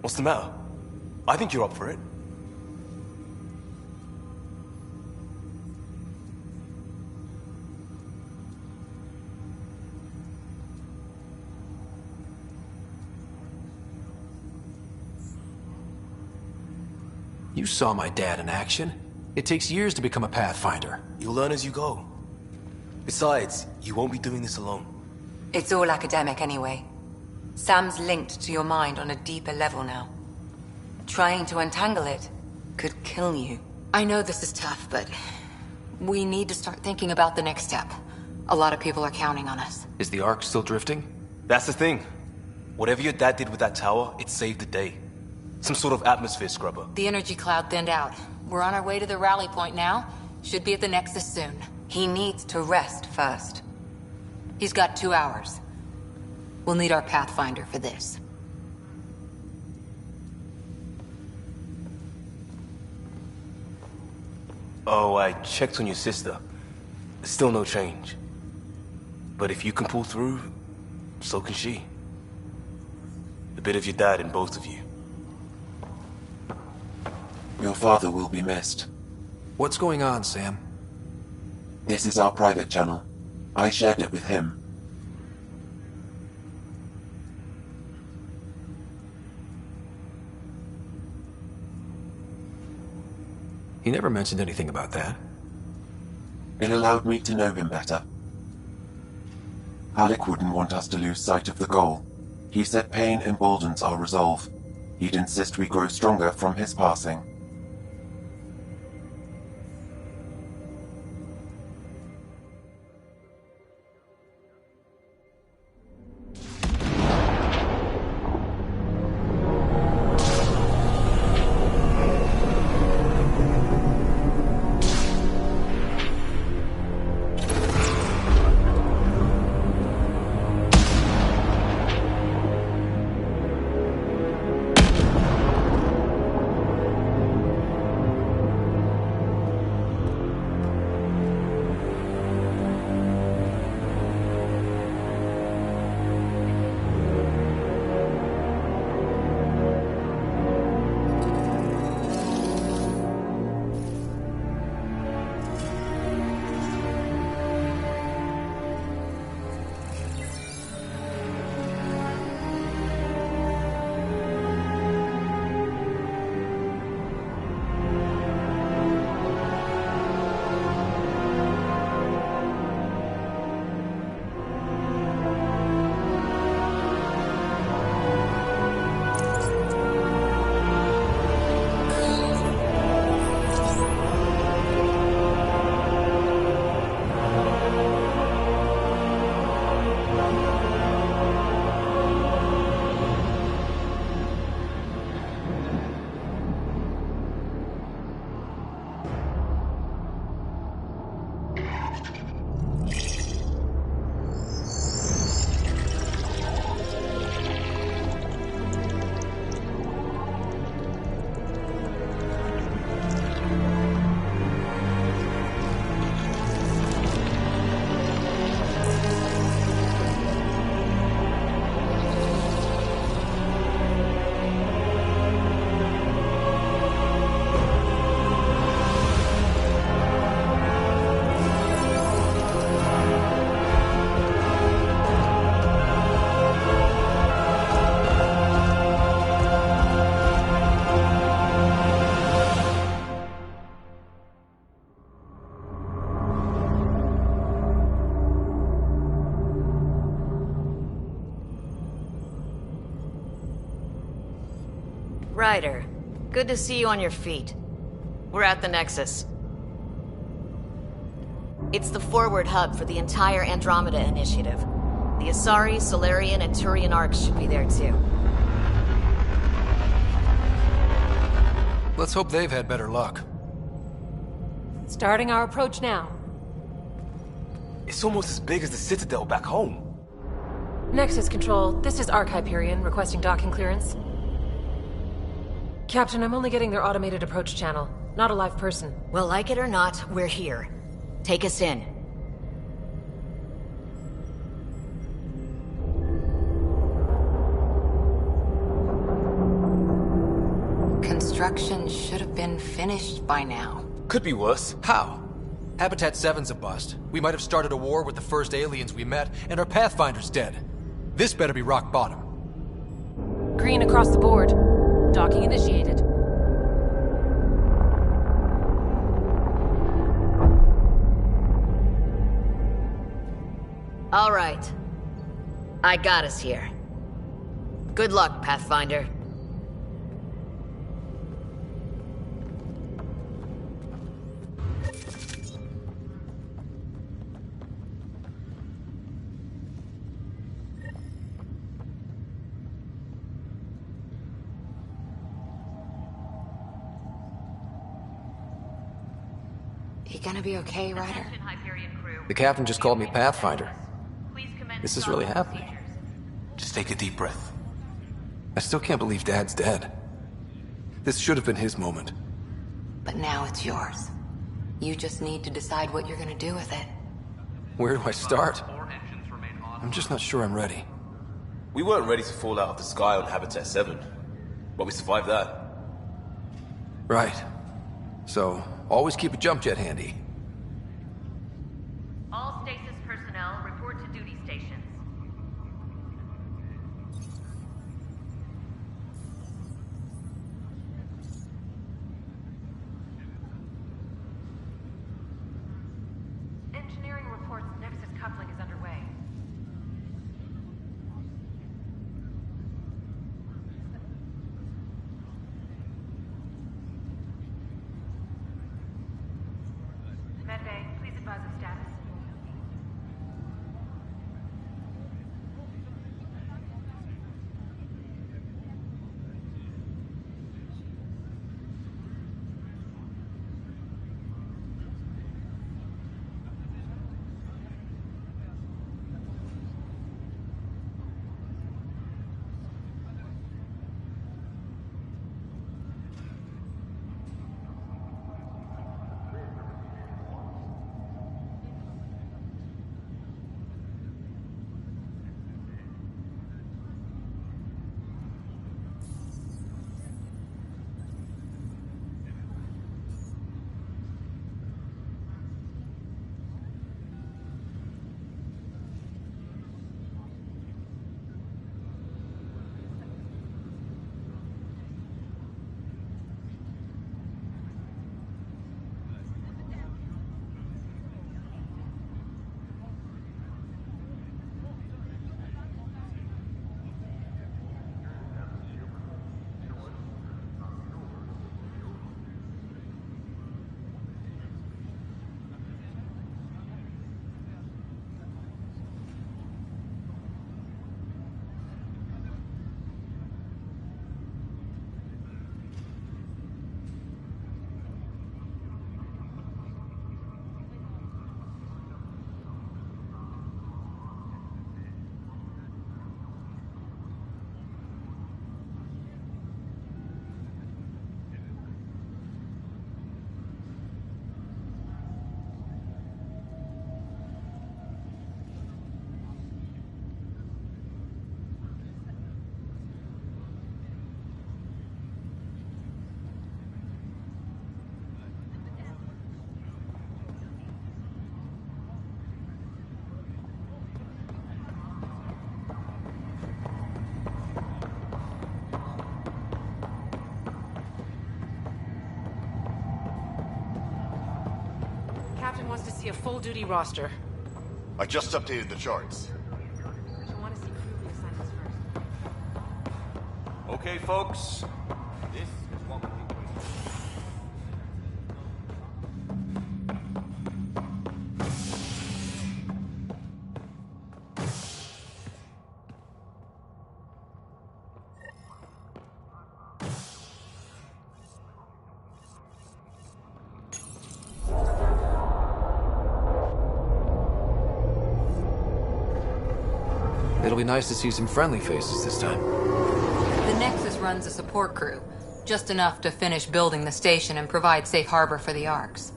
What's the matter? I think you're up for it. You saw my dad in action. It takes years to become a Pathfinder. You'll learn as you go. Besides, you won't be doing this alone. It's all academic anyway. Sam's linked to your mind on a deeper level now. Trying to untangle it could kill you. I know this is tough, but we need to start thinking about the next step. A lot of people are counting on us. Is the Ark still drifting? That's the thing. Whatever your dad did with that tower, it saved the day. Some sort of atmosphere scrubber. The energy cloud thinned out. We're on our way to the rally point now. Should be at the Nexus soon. He needs to rest first. He's got 2 hours. We'll need our Pathfinder for this. Oh, I checked on your sister. Still no change. But if you can pull through, so can she. A bit of your dad in both of you. Your father will be missed. What's going on, Sam? This is our private channel. I shared it with him. He never mentioned anything about that. It allowed me to know him better. Alec wouldn't want us to lose sight of the goal. He said pain emboldens our resolve. He'd insist we grow stronger from his passing. Ryder, good to see you on your feet. We're at the Nexus. It's the forward hub for the entire Andromeda Initiative. The Asari, Solarian, and Turian arcs should be there too. Let's hope they've had better luck. Starting our approach now. It's almost as big as the Citadel back home. Nexus Control, this is Arc Hyperion, requesting docking clearance. Captain, I'm only getting their automated approach channel, not a live person. Well, like it or not, we're here. Take us in. Construction should have been finished by now. Could be worse. How? Habitat 7's a bust. We might have started a war with the first aliens we met, and our Pathfinder's dead. This better be rock bottom. Green across the board. Docking initiated. All right. I got us here. Good luck, Pathfinder. You gonna be okay, Ryder? Attention, Hyperion crew. The captain just called me Pathfinder. Please commence This is really stop happening. procedures. Just take a deep breath. I still can't believe Dad's dead. This should have been his moment. But now it's yours. You just need to decide what you're gonna do with it. Where do I start? I'm just not sure I'm ready. We weren't ready to fall out of the sky on Habitat 7, but we survived that. Right. So, always keep a jump jet handy. All stasis personnel report to duty stations. Engineering reports Nexus coupling is underway. Medbay, please advise of status. Captain wants to see a full-duty roster. I just updated the charts. I want to see crew reassignments first. Okay, folks. It'll be nice to see some friendly faces this time. The Nexus runs a support crew. Just enough to finish building the station and provide safe harbor for the Arks.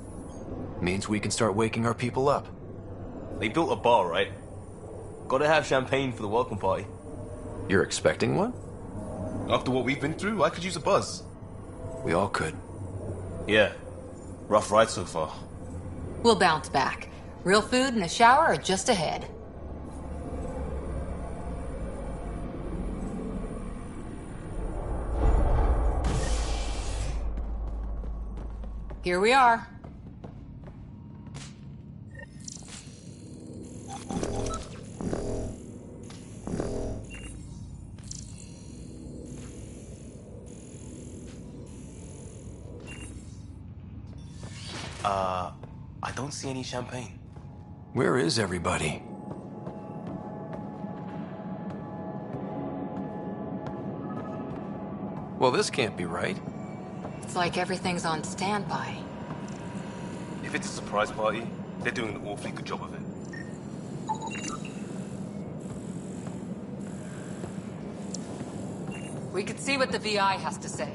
Means we can start waking our people up. They built a bar, right? Gotta have champagne for the welcome party. You're expecting one? After what we've been through, I could use a buzz. We all could. Yeah. Rough ride so far. We'll bounce back. Real food and a shower are just ahead. Here we are. I don't see any champagne. Where is everybody? Well, this can't be right. It's like everything's on standby. If it's a surprise party, they're doing an awfully good job of it. We could see what the VI has to say.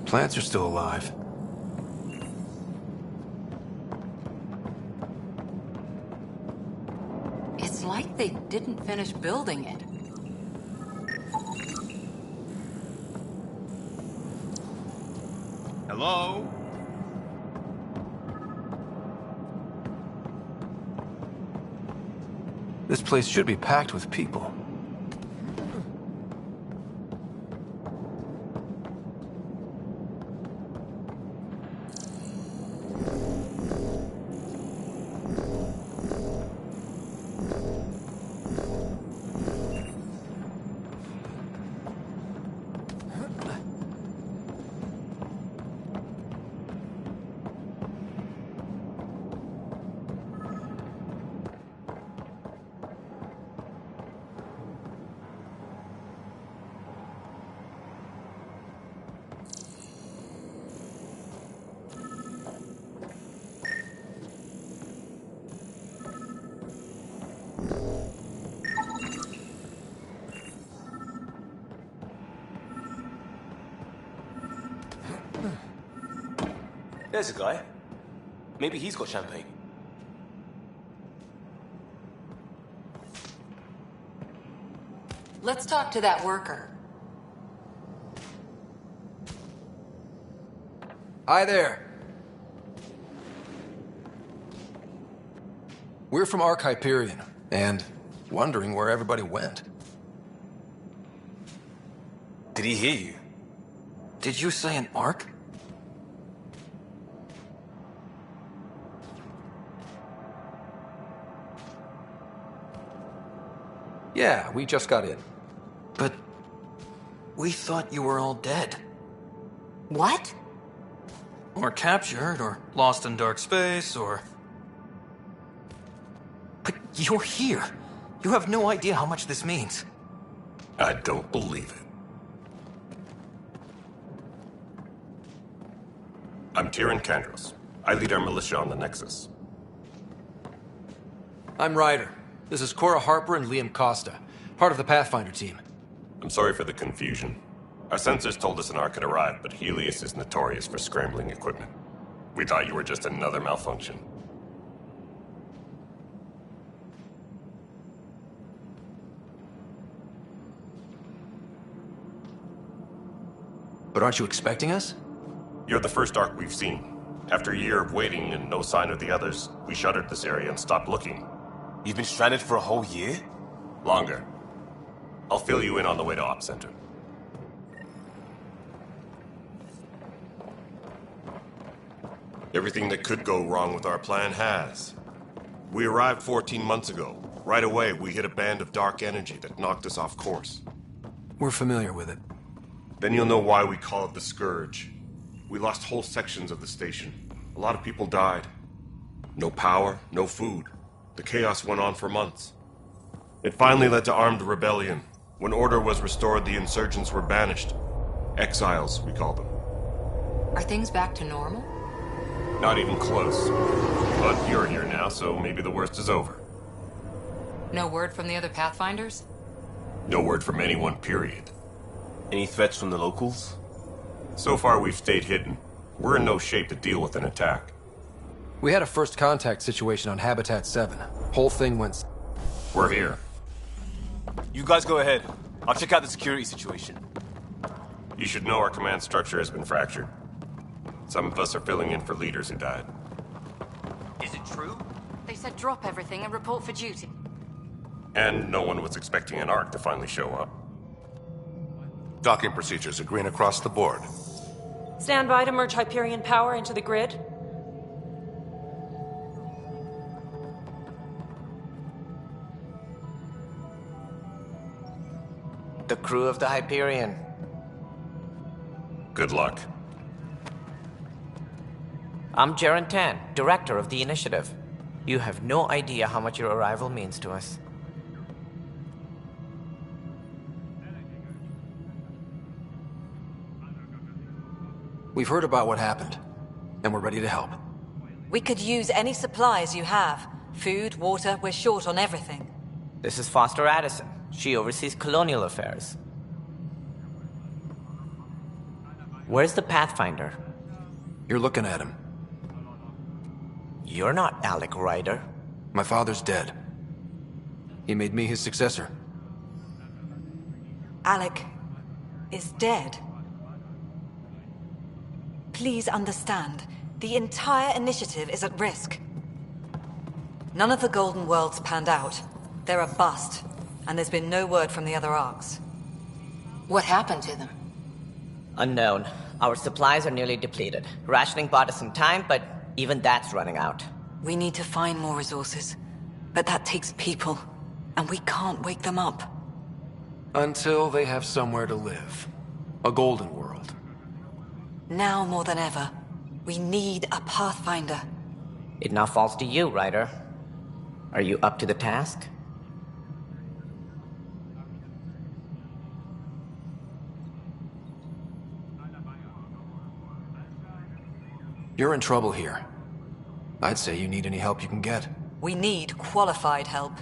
Plants are still alive. It's like they didn't finish building it. Hello? This place should be packed with people. There's a guy. Maybe he's got champagne. Let's talk to that worker. Hi there. We're from Ark Hyperion, and wondering where everybody went. Did he hear you? Did you say an Ark? Yeah, we just got in. But we thought you were all dead. What? Or captured, or lost in dark space, or... But you're here. You have no idea how much this means. I don't believe it. I'm Tyrion Kandros. I lead our militia on the Nexus. I'm Ryder. This is Cora Harper and Liam Costa, part of the Pathfinder team. I'm sorry for the confusion. Our sensors told us an Ark had arrived, but Helios is notorious for scrambling equipment. We thought you were just another malfunction. But aren't you expecting us? You're the first Ark we've seen. After a year of waiting and no sign of the others, we shuttered this area and stopped looking. You've been stranded for a whole year? Longer. I'll fill you in on the way to Op Center. Everything that could go wrong with our plan has. We arrived 14 months ago. Right away, we hit a band of dark energy that knocked us off course. We're familiar with it. Then you'll know why we call it the Scourge. We lost whole sections of the station. A lot of people died. No power, no food. The chaos went on for months. It finally led to armed rebellion. When order was restored, the insurgents were banished. Exiles, we call them. Are things back to normal? Not even close. But you're here now, so maybe the worst is over. No word from the other Pathfinders? No word from anyone, period. Any threats from the locals? So far, we've stayed hidden. We're in no shape to deal with an attack. We had a first contact situation on Habitat 7. Whole thing went... We're here. You guys go ahead. I'll check out the security situation. You should know our command structure has been fractured. Some of us are filling in for leaders who died. Is it true? They said drop everything and report for duty. And no one was expecting an Ark to finally show up. Docking procedures are green across the board. Stand by to merge Hyperion power into the grid. The crew of the Hyperion. Good luck. I'm Jaren Tan, director of the initiative. You have no idea how much your arrival means to us. We've heard about what happened, and we're ready to help. We could use any supplies you have. Food, water, we're short on everything. This is Foster Addison. She oversees colonial affairs. Where's the Pathfinder? You're looking at him. You're not Alec Ryder. My father's dead. He made me his successor. Alec is dead. Please understand, the entire initiative is at risk. None of the Golden Worlds panned out. They're a bust, and there's been no word from the other Arks. What happened to them? Unknown. Our supplies are nearly depleted. Rationing bought us some time, but even that's running out. We need to find more resources, but that takes people, and we can't wake them up. Until they have somewhere to live. A Golden World. Now more than ever, we need a Pathfinder. It now falls to you, Ryder. Are you up to the task? You're in trouble here. I'd say you need any help you can get. We need qualified help.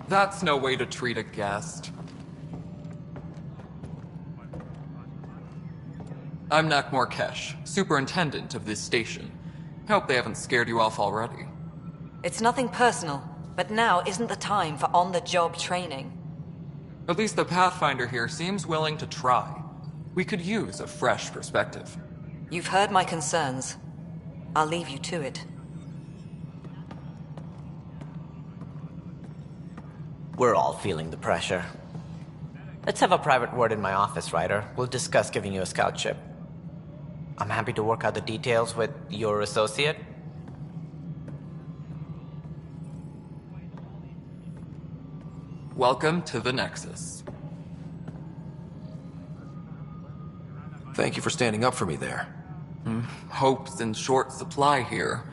That's no way to treat a guest. I'm Nakmor Kesh, superintendent of this station. Hope they haven't scared you off already. It's nothing personal, but now isn't the time for on-the-job training. At least the Pathfinder here seems willing to try. We could use a fresh perspective. You've heard my concerns. I'll leave you to it. We're all feeling the pressure. Let's have a private word in my office, Ryder. We'll discuss giving you a scout ship. I'm happy to work out the details with your associate. Welcome to the Nexus. Thank you for standing up for me there. Hope's in short supply here.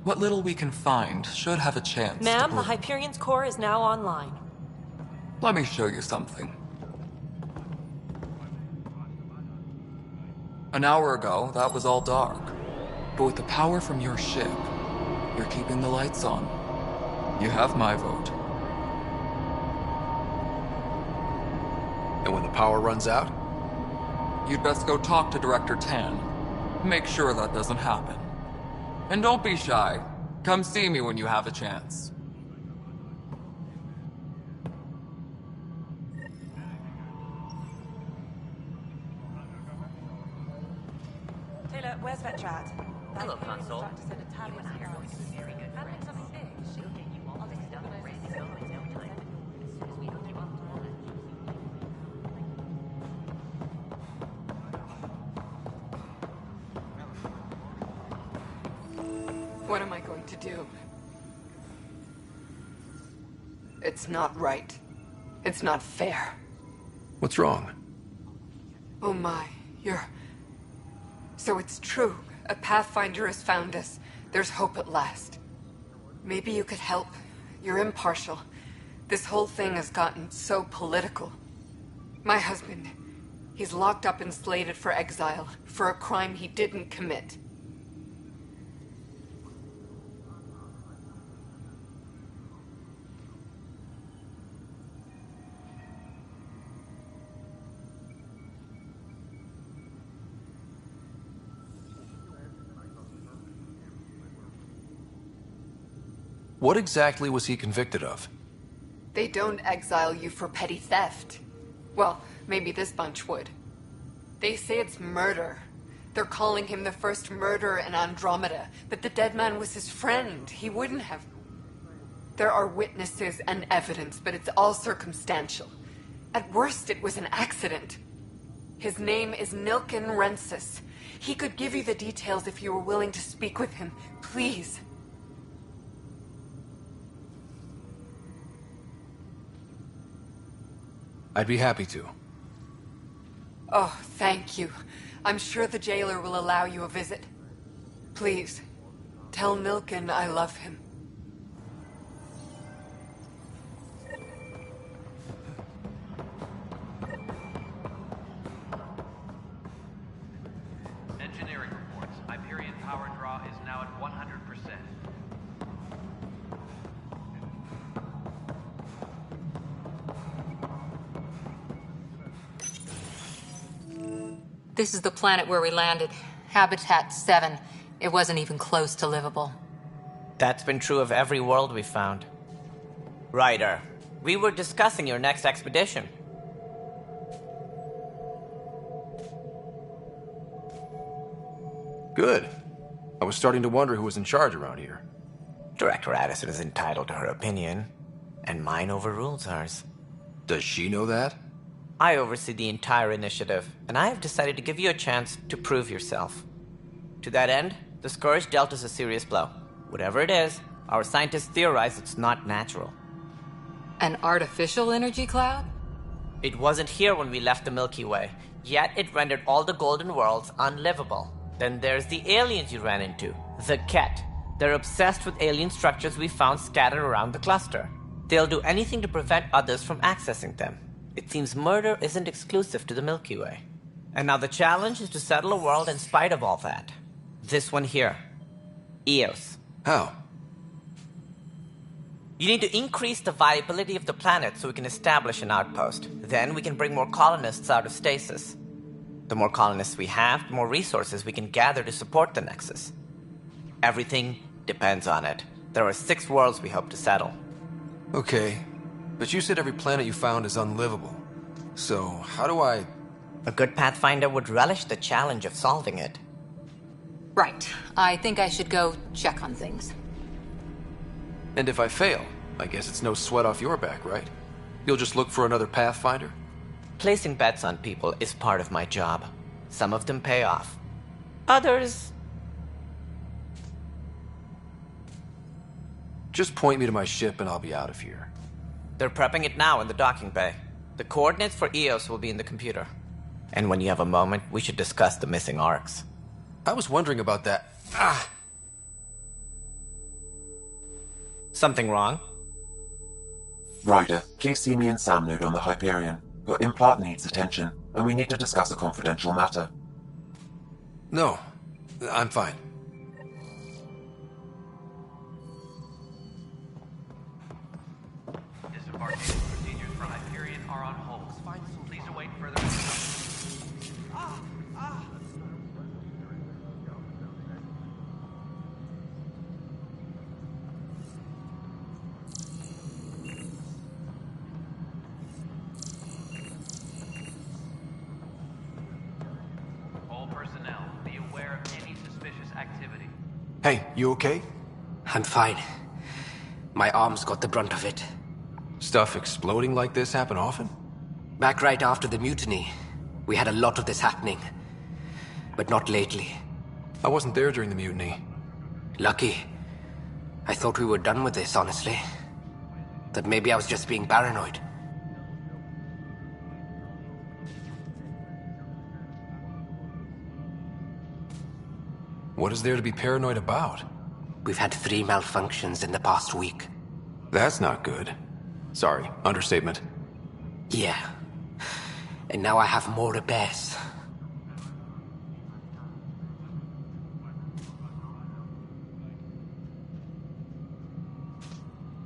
What little we can find should have a chance Ma'am, to... the Hyperion's core is now online. Let me show you something. An hour ago, that was all dark. But with the power from your ship, you're keeping the lights on. You have my vote. And when the power runs out? You'd best go talk to Director Tan. Make sure that doesn't happen. And don't be shy. Come see me when you have a chance. Taylor, where's Vetrat? Hello, Console. What am I going to do? It's not right. It's not fair. What's wrong? Oh my, So it's true. A Pathfinder has found us. There's hope at last. Maybe you could help. You're impartial. This whole thing has gotten so political. My husband, he's locked up and slated for exile for a crime he didn't commit. What exactly was he convicted of? They don't exile you for petty theft. Well, maybe this bunch would. They say it's murder. They're calling him the first murderer in Andromeda, but the dead man was his friend. He wouldn't have... There are witnesses and evidence, but it's all circumstantial. At worst, it was an accident. His name is Nilken Rensis. He could give you the details if you were willing to speak with him. Please. I'd be happy to. Oh, thank you. I'm sure the jailer will allow you a visit. Please, tell Nilken I love him. Engineering reports. Hyperion power draw is now at 100%. This is the planet where we landed. Habitat 7. It wasn't even close to livable. That's been true of every world we found. Ryder, we were discussing your next expedition. Good. I was starting to wonder who was in charge around here. Director Addison is entitled to her opinion, and mine overrules hers. Does she know that? I oversee the entire initiative, and I have decided to give you a chance to prove yourself. To that end, the Scourge dealt us a serious blow. Whatever it is, our scientists theorize it's not natural. An artificial energy cloud? It wasn't here when we left the Milky Way, yet it rendered all the Golden Worlds unlivable. Then there's the aliens you ran into, the Ket. They're obsessed with alien structures we found scattered around the cluster. They'll do anything to prevent others from accessing them. It seems murder isn't exclusive to the Milky Way. And now the challenge is to settle a world in spite of all that. This one here. Eos. How? You need to increase the viability of the planet so we can establish an outpost. Then we can bring more colonists out of stasis. The more colonists we have, the more resources we can gather to support the Nexus. Everything depends on it. There are 6 worlds we hope to settle. Okay, but you said every planet you found is unlivable. So, how do I... A good Pathfinder would relish the challenge of solving it. Right. I think I should go check on things. And if I fail, I guess it's no sweat off your back, right? You'll just look for another Pathfinder? Placing bets on people is part of my job. Some of them pay off. Others... Just point me to my ship and I'll be out of here. They're prepping it now in the docking bay. The coordinates for Eos will be in the computer. And when you have a moment, we should discuss the missing arcs. I was wondering about that. Something wrong? Ryder, please see me and Sam Node on the Hyperion. Your implant needs attention, and we need to discuss a confidential matter. No, I'm fine. Disembarkation procedures for Hyperion are on hold. Please await further instructions. All personnel, be aware of any suspicious activity. Hey, you okay? I'm fine. My arms got the brunt of it. Stuff exploding like this happen often? Back right after the mutiny, we had a lot of this happening. But not lately. I wasn't there during the mutiny. Lucky. I thought we were done with this, honestly. that maybe I was just being paranoid. What is there to be paranoid about? We've had 3 malfunctions in the past week. That's not good. Sorry, understatement. Yeah. And now I have more repairs.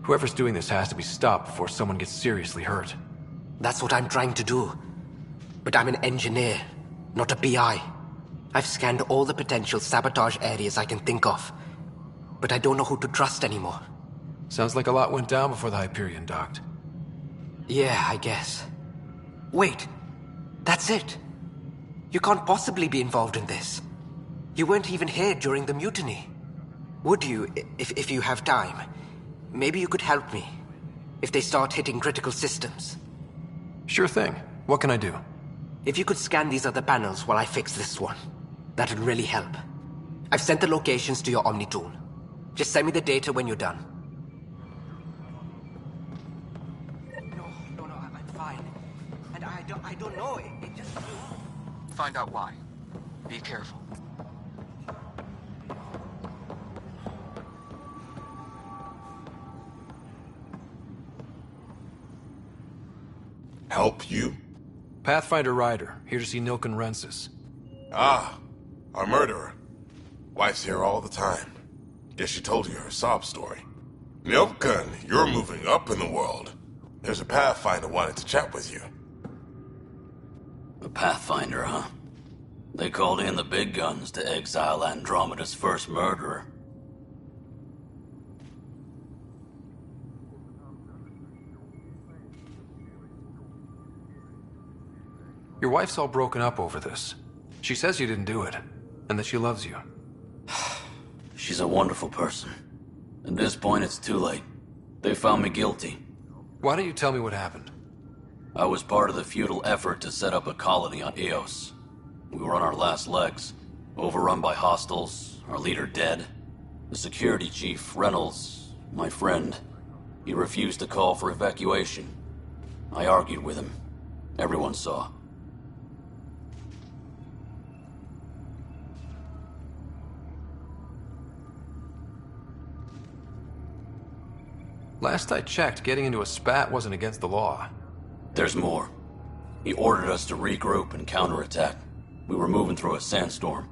Whoever's doing this has to be stopped before someone gets seriously hurt. That's what I'm trying to do. But I'm an engineer, not a PI. I've scanned all the potential sabotage areas I can think of. But I don't know who to trust anymore. Sounds like a lot went down before the Hyperion docked. Yeah, I guess. Wait. That's it. You can't possibly be involved in this. You weren't even here during the mutiny. Would you, if you have time? Maybe you could help me. If they start hitting critical systems. Sure thing. What can I do? If you could scan these other panels while I fix this one, that'd really help. I've sent the locations to your Omni tool. Just send me the data when you're done. No, I'm fine. And I don't know, it just... Find out why. Be careful. Help you? Pathfinder Ryder, here to see Nilken Rensis. Ah, our murderer. Wife's here all the time. Guess she told you her sob story. Nilken, you're moving up in the world. There's a Pathfinder wanted to chat with you. A Pathfinder, huh? They called in the big guns to exile Andromeda's first murderer. Your wife's all broken up over this. She says you didn't do it, and that she loves you. She's a wonderful person. At this point, it's too late. They found me guilty. Why don't you tell me what happened? I was part of the futile effort to set up a colony on Eos. We were on our last legs, overrun by hostiles, our leader dead. The security chief, Reynolds, my friend, he refused to call for evacuation. I argued with him. Everyone saw. Last I checked, getting into a spat wasn't against the law. There's more. He ordered us to regroup and counterattack. We were moving through a sandstorm.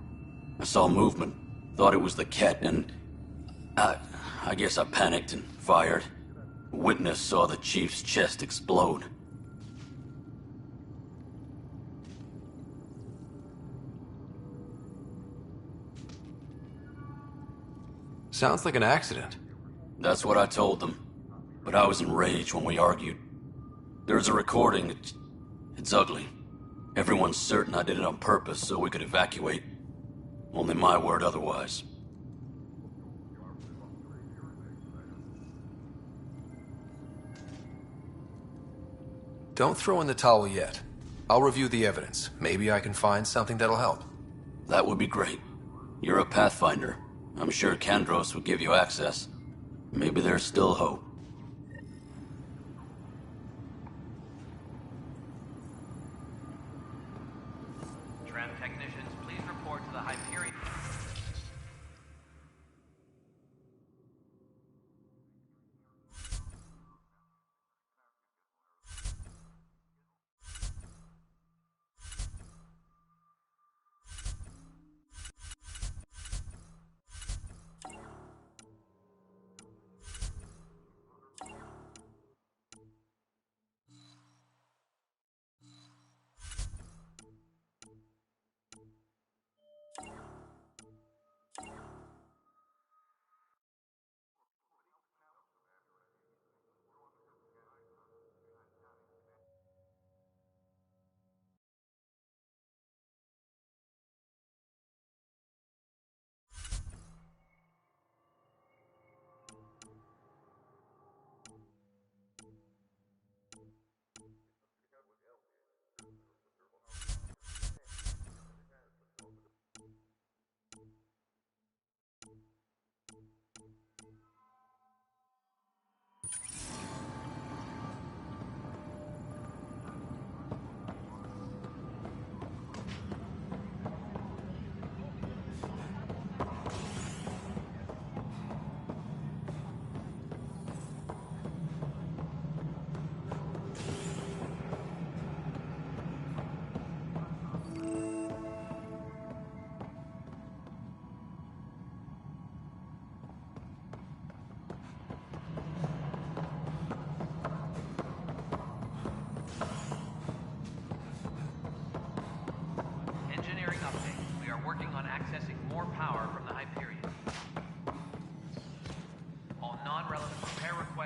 I saw movement, thought it was the Ket, and... I guess I panicked and fired. A witness saw the chief's chest explode. Sounds like an accident. That's what I told them. But I was enraged when we argued. There's a recording. It's ugly. Everyone's certain I did it on purpose so we could evacuate. Only my word otherwise. Don't throw in the towel yet. I'll review the evidence. Maybe I can find something that'll help. That would be great. You're a Pathfinder. I'm sure Kandros would give you access. Maybe there's still hope. Tram technicians, please report to the Hyperion.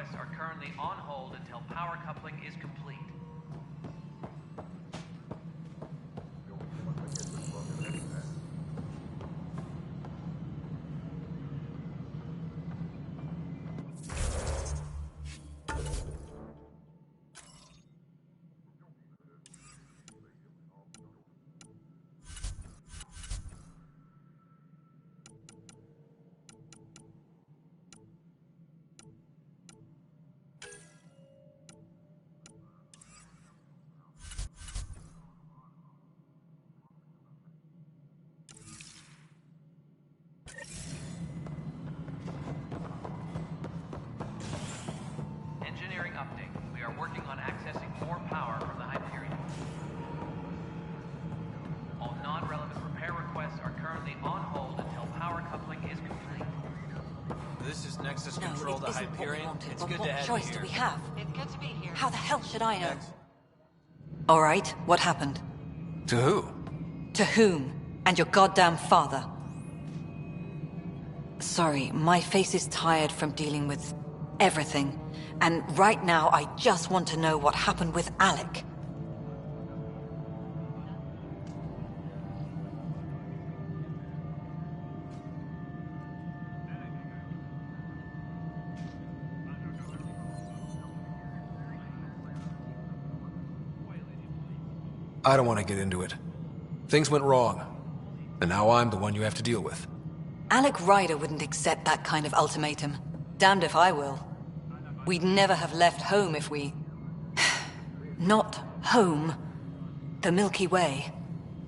requests are currently on hold until power coupling is complete. Engineering update. We are working on accessing more power from the Hyperion. All non-relevant repair requests are currently on hold until power coupling is complete. This is Nexus No, Control it to isn't what we Hyperion. wanted, It's but good what to have choice you do here. we have? It's good to be here. How the hell should I know? Next. All right, what happened? To who? To whom? And your goddamn father. Sorry, my face is tired from dealing with everything. And right now, I just want to know what happened with Alec. I don't want to get into it. Things went wrong. And now I'm the one you have to deal with. Alec Ryder wouldn't accept that kind of ultimatum. Damned if I will. We'd never have left home if we... Not home. The Milky Way.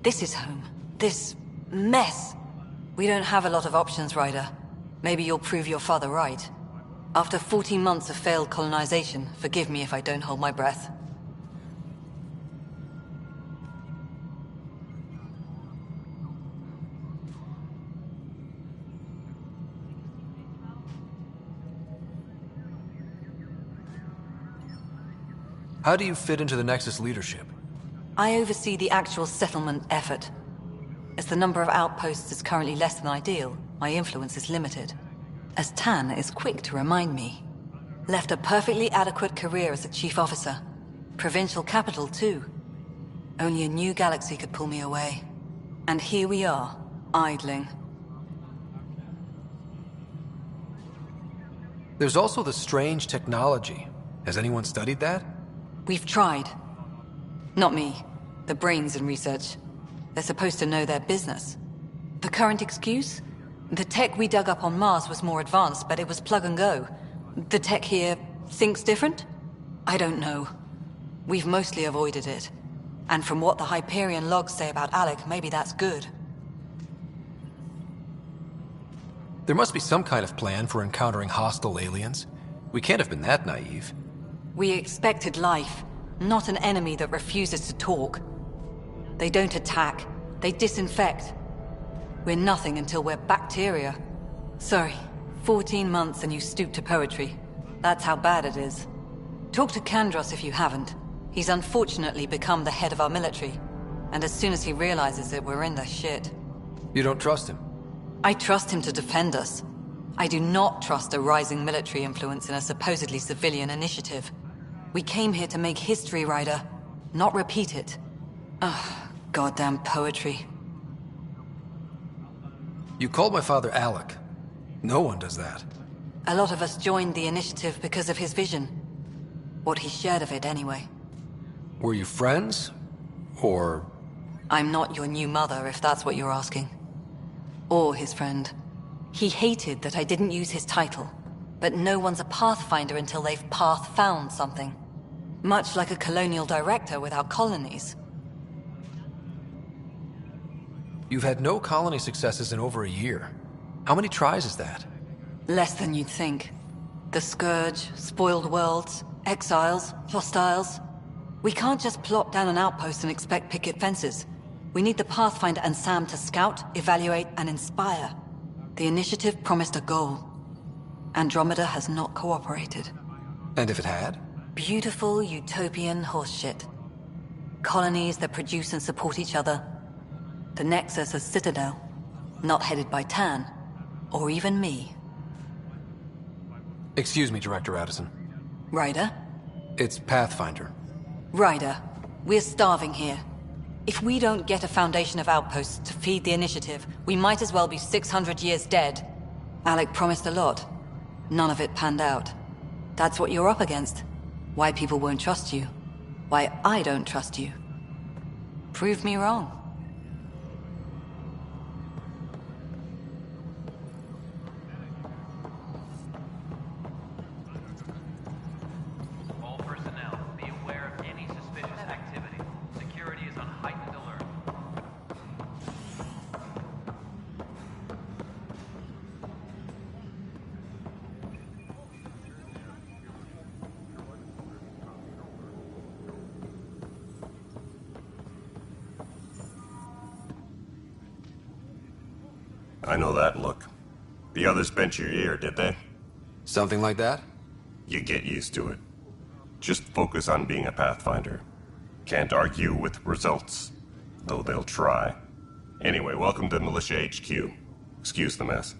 This is home. This mess. We don't have a lot of options, Ryder. Maybe you'll prove your father right. After 14 months of failed colonization, forgive me if I don't hold my breath. How do you fit into the Nexus leadership? I oversee the actual settlement effort. As the number of outposts is currently less than ideal, my influence is limited. As Tan is quick to remind me. Left a perfectly adequate career as a chief officer. Provincial capital, too. Only a new galaxy could pull me away. And here we are, idling. There's also the strange technology. Has anyone studied that? We've tried. Not me. The brains in research. They're supposed to know their business. The current excuse? The tech we dug up on Mars was more advanced, but it was plug and go. The tech here thinks different? I don't know. We've mostly avoided it. And from what the Hyperion logs say about Alec, maybe that's good. There must be some kind of plan for encountering hostile aliens. We can't have been that naive. We expected life, not an enemy that refuses to talk. They don't attack, they disinfect. We're nothing until we're bacteria. Sorry, 14 months and you stoop to poetry. That's how bad it is. Talk to Kandros if you haven't. He's unfortunately become the head of our military. And as soon as he realizes it, we're in the shit. You don't trust him? I trust him to defend us. I do not trust a rising military influence in a supposedly civilian initiative. We came here to make history, Ryder, not repeat it. Ugh, goddamn poetry. You called my father Alec. No one does that. A lot of us joined the initiative because of his vision. What he shared of it, anyway. Were you friends? Or... I'm not your new mother, if that's what you're asking. Or his friend. He hated that I didn't use his title. But no one's a pathfinder until they've path-found something. Much like a colonial director without colonies. You've had no colony successes in over a year. How many tries is that? Less than you'd think. The Scourge, spoiled worlds, exiles, hostiles. We can't just plop down an outpost and expect picket fences. We need the Pathfinder and Sam to scout, evaluate, and inspire. The initiative promised a goal. Andromeda has not cooperated. And if it had? Beautiful utopian horseshit. Colonies that produce and support each other. The Nexus a citadel, not headed by Tan, or even me. Excuse me, Director Addison. Ryder? It's Pathfinder. Ryder, we're starving here. If we don't get a foundation of outposts to feed the initiative, we might as well be 600 years dead. Alec promised a lot. None of it panned out. That's what you're up against. Why people won't trust you. Why I don't trust you. Prove me wrong. All personnel, be aware of any suspicious activity. Security is on heightened alert. I know that look. The others bent your ear, did they? Something like that? You get used to it. Just focus on being a Pathfinder. Can't argue with results, though they'll try. Anyway, welcome to Militia HQ. Excuse the mess.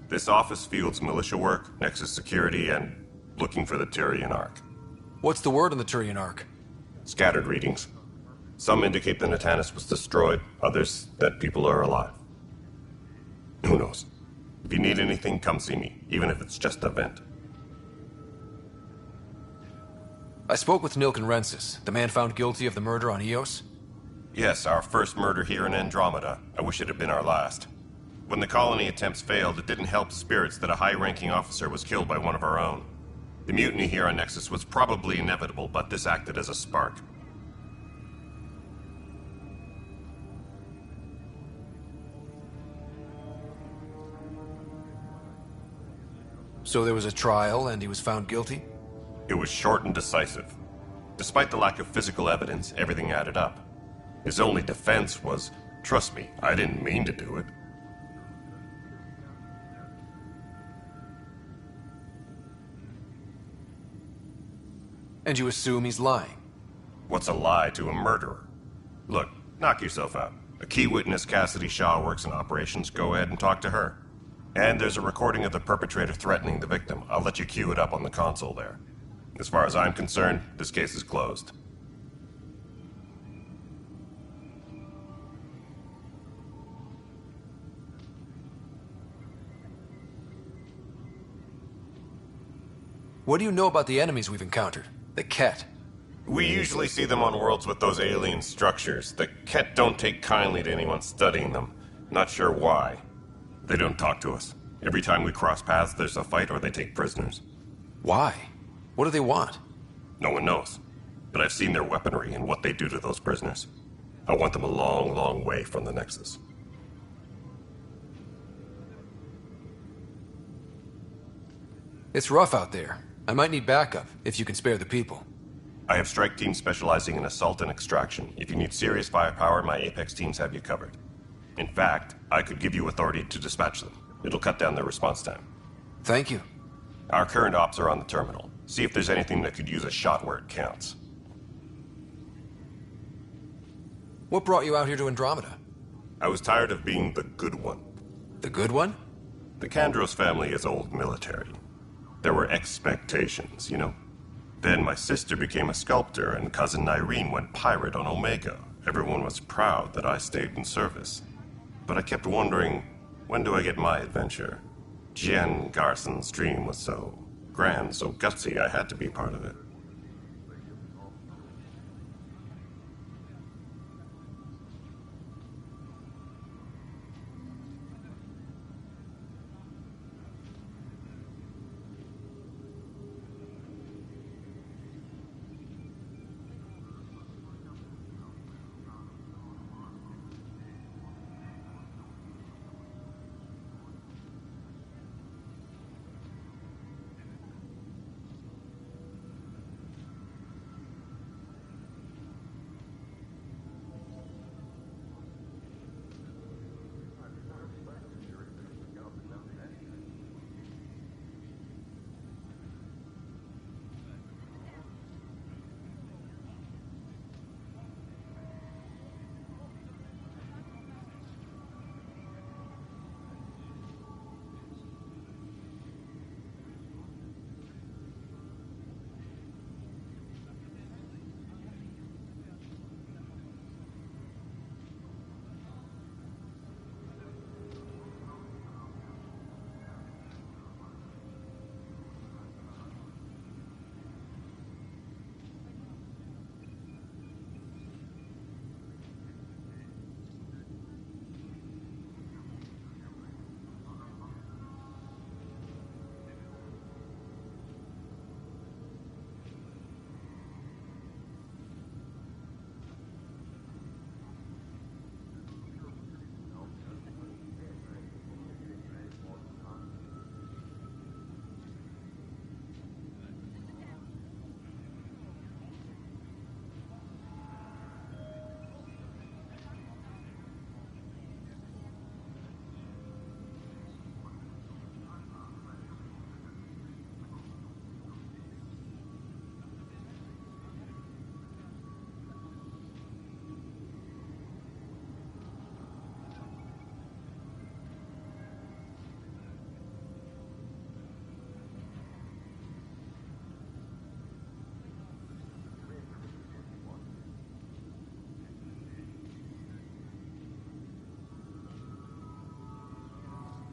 This office fields militia work, Nexus security, and looking for the Tyrian Ark. What's the word on the Tyrian Ark? Scattered readings. Some indicate the Natanus was destroyed, others that people are alive. Who knows? If you need anything, come see me, even if it's just a vent. I spoke with Nilken Rensis, the man found guilty of the murder on Eos. Yes, our first murder here in Andromeda. I wish it had been our last. When the colony attempts failed, it didn't help spirits that a high-ranking officer was killed by one of our own. The mutiny here on Nexus was probably inevitable, but this acted as a spark. So there was a trial, and he was found guilty? It was short and decisive. Despite the lack of physical evidence, everything added up. His only defense was, trust me, I didn't mean to do it. And you assume he's lying? What's a lie to a murderer? Look, knock yourself out. A key witness, Cassidy Shaw, works in operations. Go ahead and talk to her. And there's a recording of the perpetrator threatening the victim. I'll let you cue it up on the console there. As far as I'm concerned, this case is closed. What do you know about the enemies we've encountered? The Ket? We usually see them on worlds with those alien structures. The Ket don't take kindly to anyone studying them. Not sure why. They don't talk to us. Every time we cross paths, there's a fight or they take prisoners. Why? What do they want? No one knows. But I've seen their weaponry and what they do to those prisoners. I want them a long, long way from the Nexus. It's rough out there. I might need backup, if you can spare the people. I have strike teams specializing in assault and extraction. If you need serious firepower, my Apex teams have you covered. In fact, I could give you authority to dispatch them. It'll cut down their response time. Thank you. Our current ops are on the terminal. See if there's anything that could use a shot where it counts. What brought you out here to Andromeda? I was tired of being the good one. The good one? The Kandros family is old military. There were expectations, you know? Then my sister became a sculptor and cousin Irene went pirate on Omega. Everyone was proud that I stayed in service. But I kept wondering, when do I get my adventure? Jen Garson's dream was so grand, so gutsy, I had to be part of it.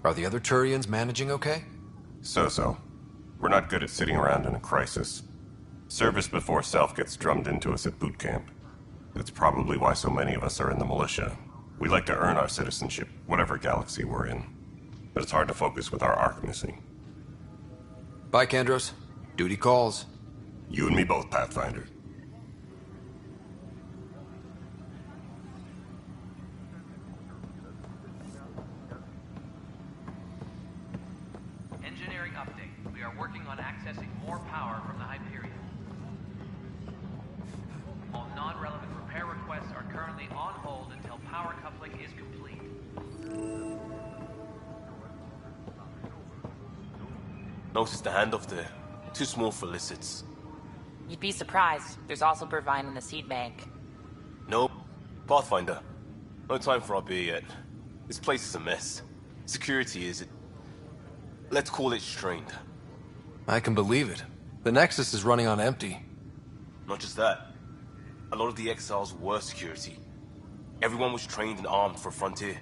Are the other Turians managing okay? So-so. We're not good at sitting around in a crisis. Service before self gets drummed into us at boot camp. That's probably why so many of us are in the militia. We like to earn our citizenship, whatever galaxy we're in. But it's hard to focus with our arc missing. Bye, Kandros. Duty calls. You and me both, Pathfinder. Engineering update. We are working on accessing more power from the Hyperion. All non-relevant repair requests are currently on hold until power coupling is complete. Notice the handoff there. Too small for lizards. You'd be surprised. There's also Purvine in the seed bank. Nope. Pathfinder. No time for our beer yet. This place is a mess. Security is... let's call it strained. I can believe it. The Nexus is running on empty. Not just that. A lot of the exiles were security. Everyone was trained and armed for Frontier.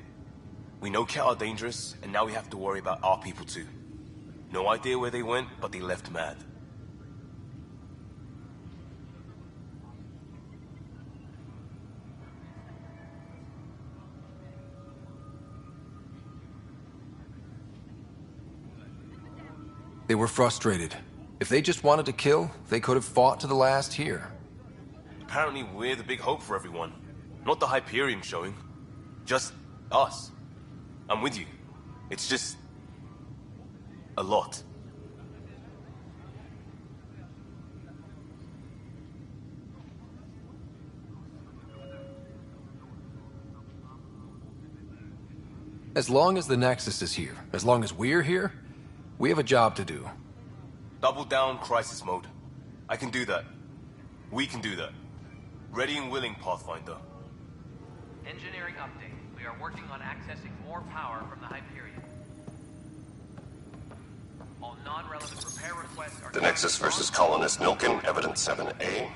We know Ket are dangerous, and now we have to worry about our people too. No idea where they went, but they left mad. They were frustrated. If they just wanted to kill, they could have fought to the last here. Apparently we're the big hope for everyone. Not the Hyperion showing. Just us. I'm with you. It's just... a lot. As long as the Nexus is here, as long as we're here, we have a job to do. Double down crisis mode. I can do that. We can do that. Ready and willing, Pathfinder. Engineering update. We are working on accessing more power from the Hyperion. All non-relevant repair requests are... The Nexus versus Colonist Milken, Evidence 7A.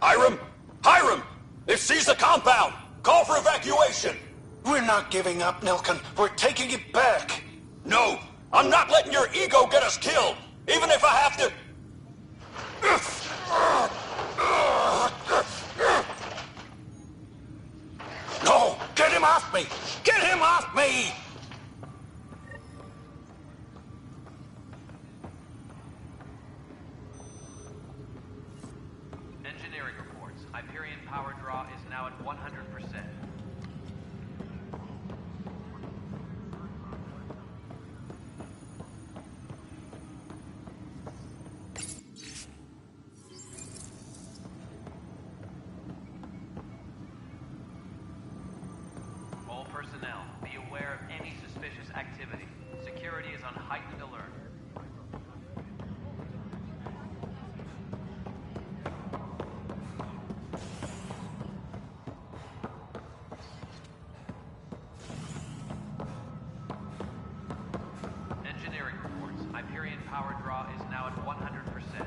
Hiram! Hiram! They've seized the compound! Call for evacuation! We're not giving up, Milken. We're taking it back. No! I'm not letting your ego get us killed! Even if I have to... No! Get him off me! Get him off me! Engineering reports. Hyperion power draw is now at 100%. All personnel, be aware of any suspicious activity. Security is on heightened alert. Engineering reports. Hyperion power draw is now at 100%.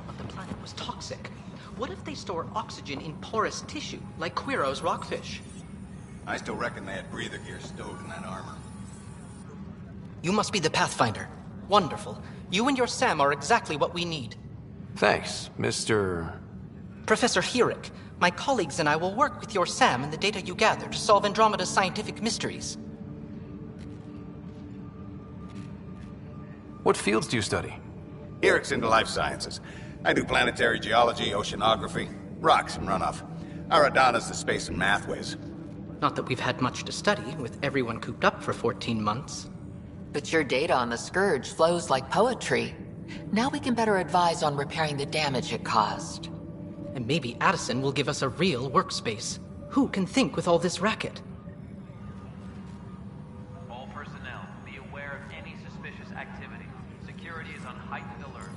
But the planet was toxic. What if they store oxygen in porous tissue, like Quiro's rockfish? I still reckon they had breather gear stowed in that armor. You must be the Pathfinder. Wonderful. You and your Sam are exactly what we need. Thanks, Mr... Professor Herrick, my colleagues and I will work with your Sam and the data you gather to solve Andromeda's scientific mysteries. What fields do you study? Herrick's into life sciences. I do planetary geology, oceanography, rocks and runoff. Aradana's the space and math whiz. Not that we've had much to study, with everyone cooped up for 14 months. But your data on the Scourge flows like poetry. Now we can better advise on repairing the damage it caused. And maybe Addison will give us a real workspace. Who can think with all this racket? All personnel, be aware of any suspicious activity. Security is on heightened alert.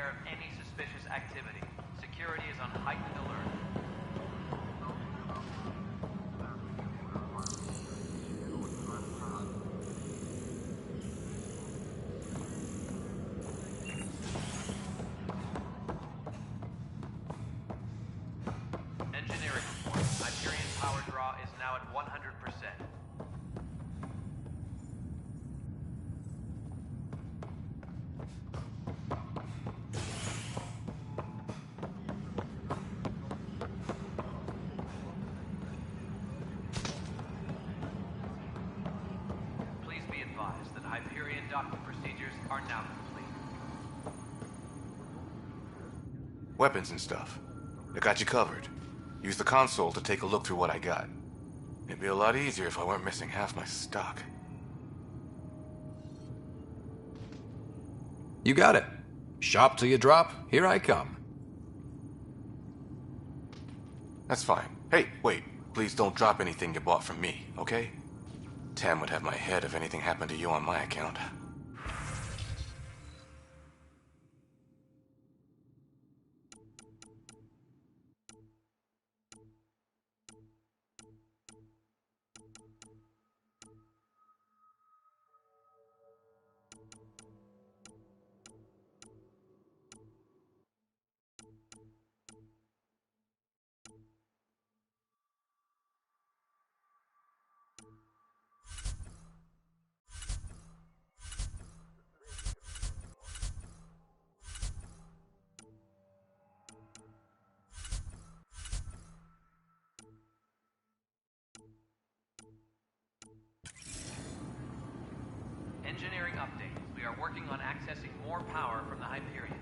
aware of any suspicious activity. Security is on heightened alert. Engineering report. Hyperion power draw is now at 100%. Please be advised that Hyperion docking procedures are now complete. Weapons and stuff. I got you covered. Use the console to take a look through what I got. It'd be a lot easier if I weren't missing half my stock. You got it. Shop till you drop. Here I come. That's fine. Hey, wait. Please don't drop anything you bought from me, okay? Tam would have my head if anything happened to you on my account. Engineering update. We are working on accessing more power from the Hyperion.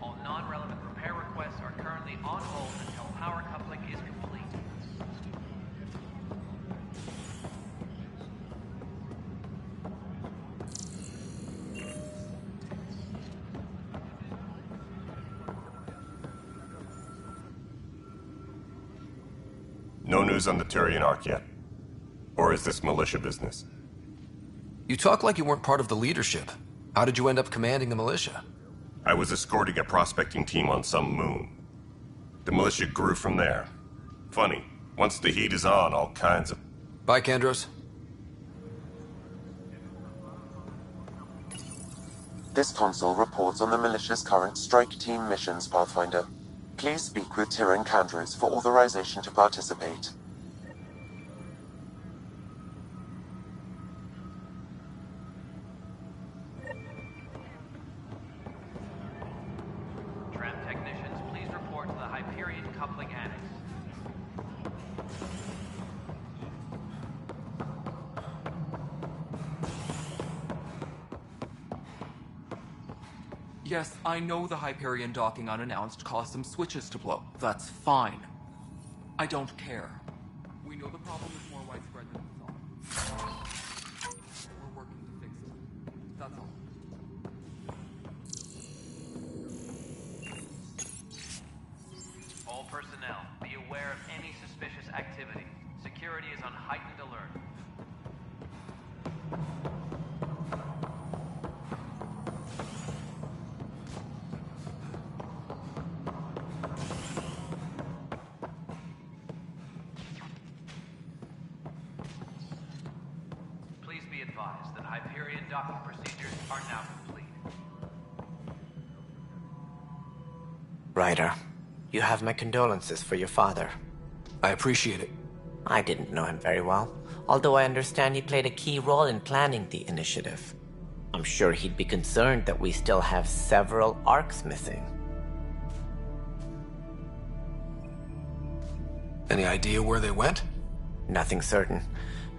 All non-relevant repair requests are currently on hold until power coupling is complete. No news on the Turian Ark yet? Or is this militia business? You talk like you weren't part of the leadership. How did you end up commanding the militia? I was escorting a prospecting team on some moon. The militia grew from there. Funny, once the heat is on, all kinds of... Bye, Kandros. This console reports on the militia's current strike team missions, Pathfinder. Please speak with Tyrion Kandros for authorization to participate. Tram technicians, please report to the Hyperion coupling annex. Yes, I know the Hyperion docking unannounced caused some switches to blow. That's fine. I don't care. We know the problem is more widespread than we thought. We're working to fix it. That's all. All personnel, be aware of any suspicious activity. Security is on heightened alert. Please be advised that Hyperion docking procedures are now complete. Ryder, you have my condolences for your father. I appreciate it. I didn't know him very well, although I understand he played a key role in planning the initiative. I'm sure he'd be concerned that we still have several arcs missing. Any idea where they went? Nothing certain,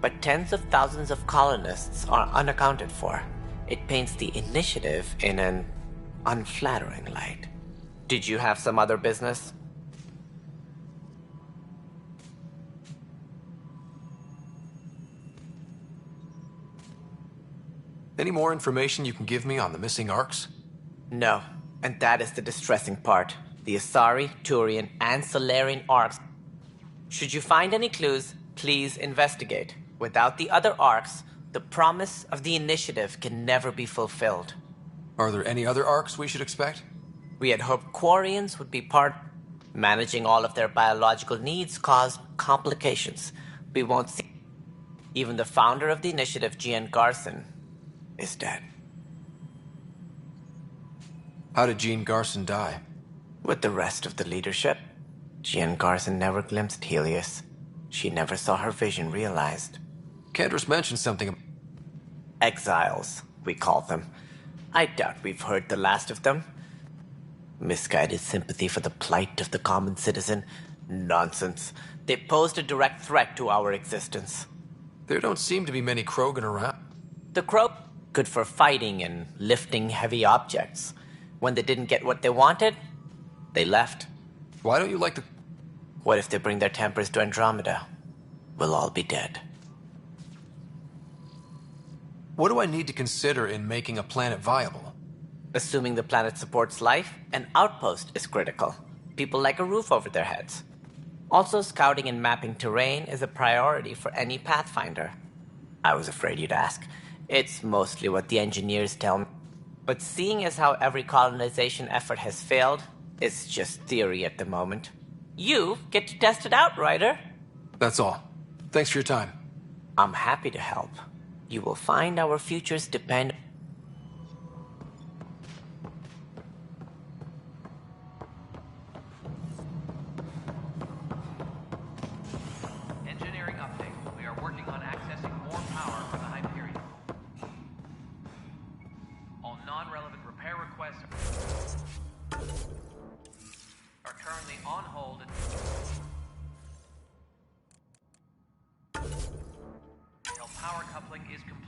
but tens of thousands of colonists are unaccounted for. It paints the initiative in an unflattering light. Did you have some other business? Any more information you can give me on the missing arcs? No, and that is the distressing part. The Asari, Turian, and Solarian arcs. Should you find any clues, please investigate. Without the other arcs, the promise of the initiative can never be fulfilled. Are there any other arcs we should expect? We had hoped Quarians would be part. Managing all of their biological needs caused complications. We won't see. Even the founder of the initiative, Gian Garson, is dead. How did Jean Garson die? With the rest of the leadership, Gian Garson never glimpsed Helios. She never saw her vision realized. Kendris mentioned something. Exiles, we call them. I doubt we've heard the last of them. Misguided sympathy for the plight of the common citizen? Nonsense. They posed a direct threat to our existence. There don't seem to be many Krogan around. The Krogan, good for fighting and lifting heavy objects. When they didn't get what they wanted, they left. Why don't you like the... What if they bring their tempers to Andromeda? We'll all be dead. What do I need to consider in making a planet viable? Assuming the planet supports life, an outpost is critical. People like a roof over their heads. Also, scouting and mapping terrain is a priority for any Pathfinder. I was afraid you'd ask. It's mostly what the engineers tell me. But seeing as how every colonization effort has failed, it's just theory at the moment. You get to test it out, Ryder. That's all. Thanks for your time. I'm happy to help. You will find our futures depend... Engineering update. We are working on accessing more power from the Hyperion. All non-relevant repair requests are currently on hold until power coupling is complete.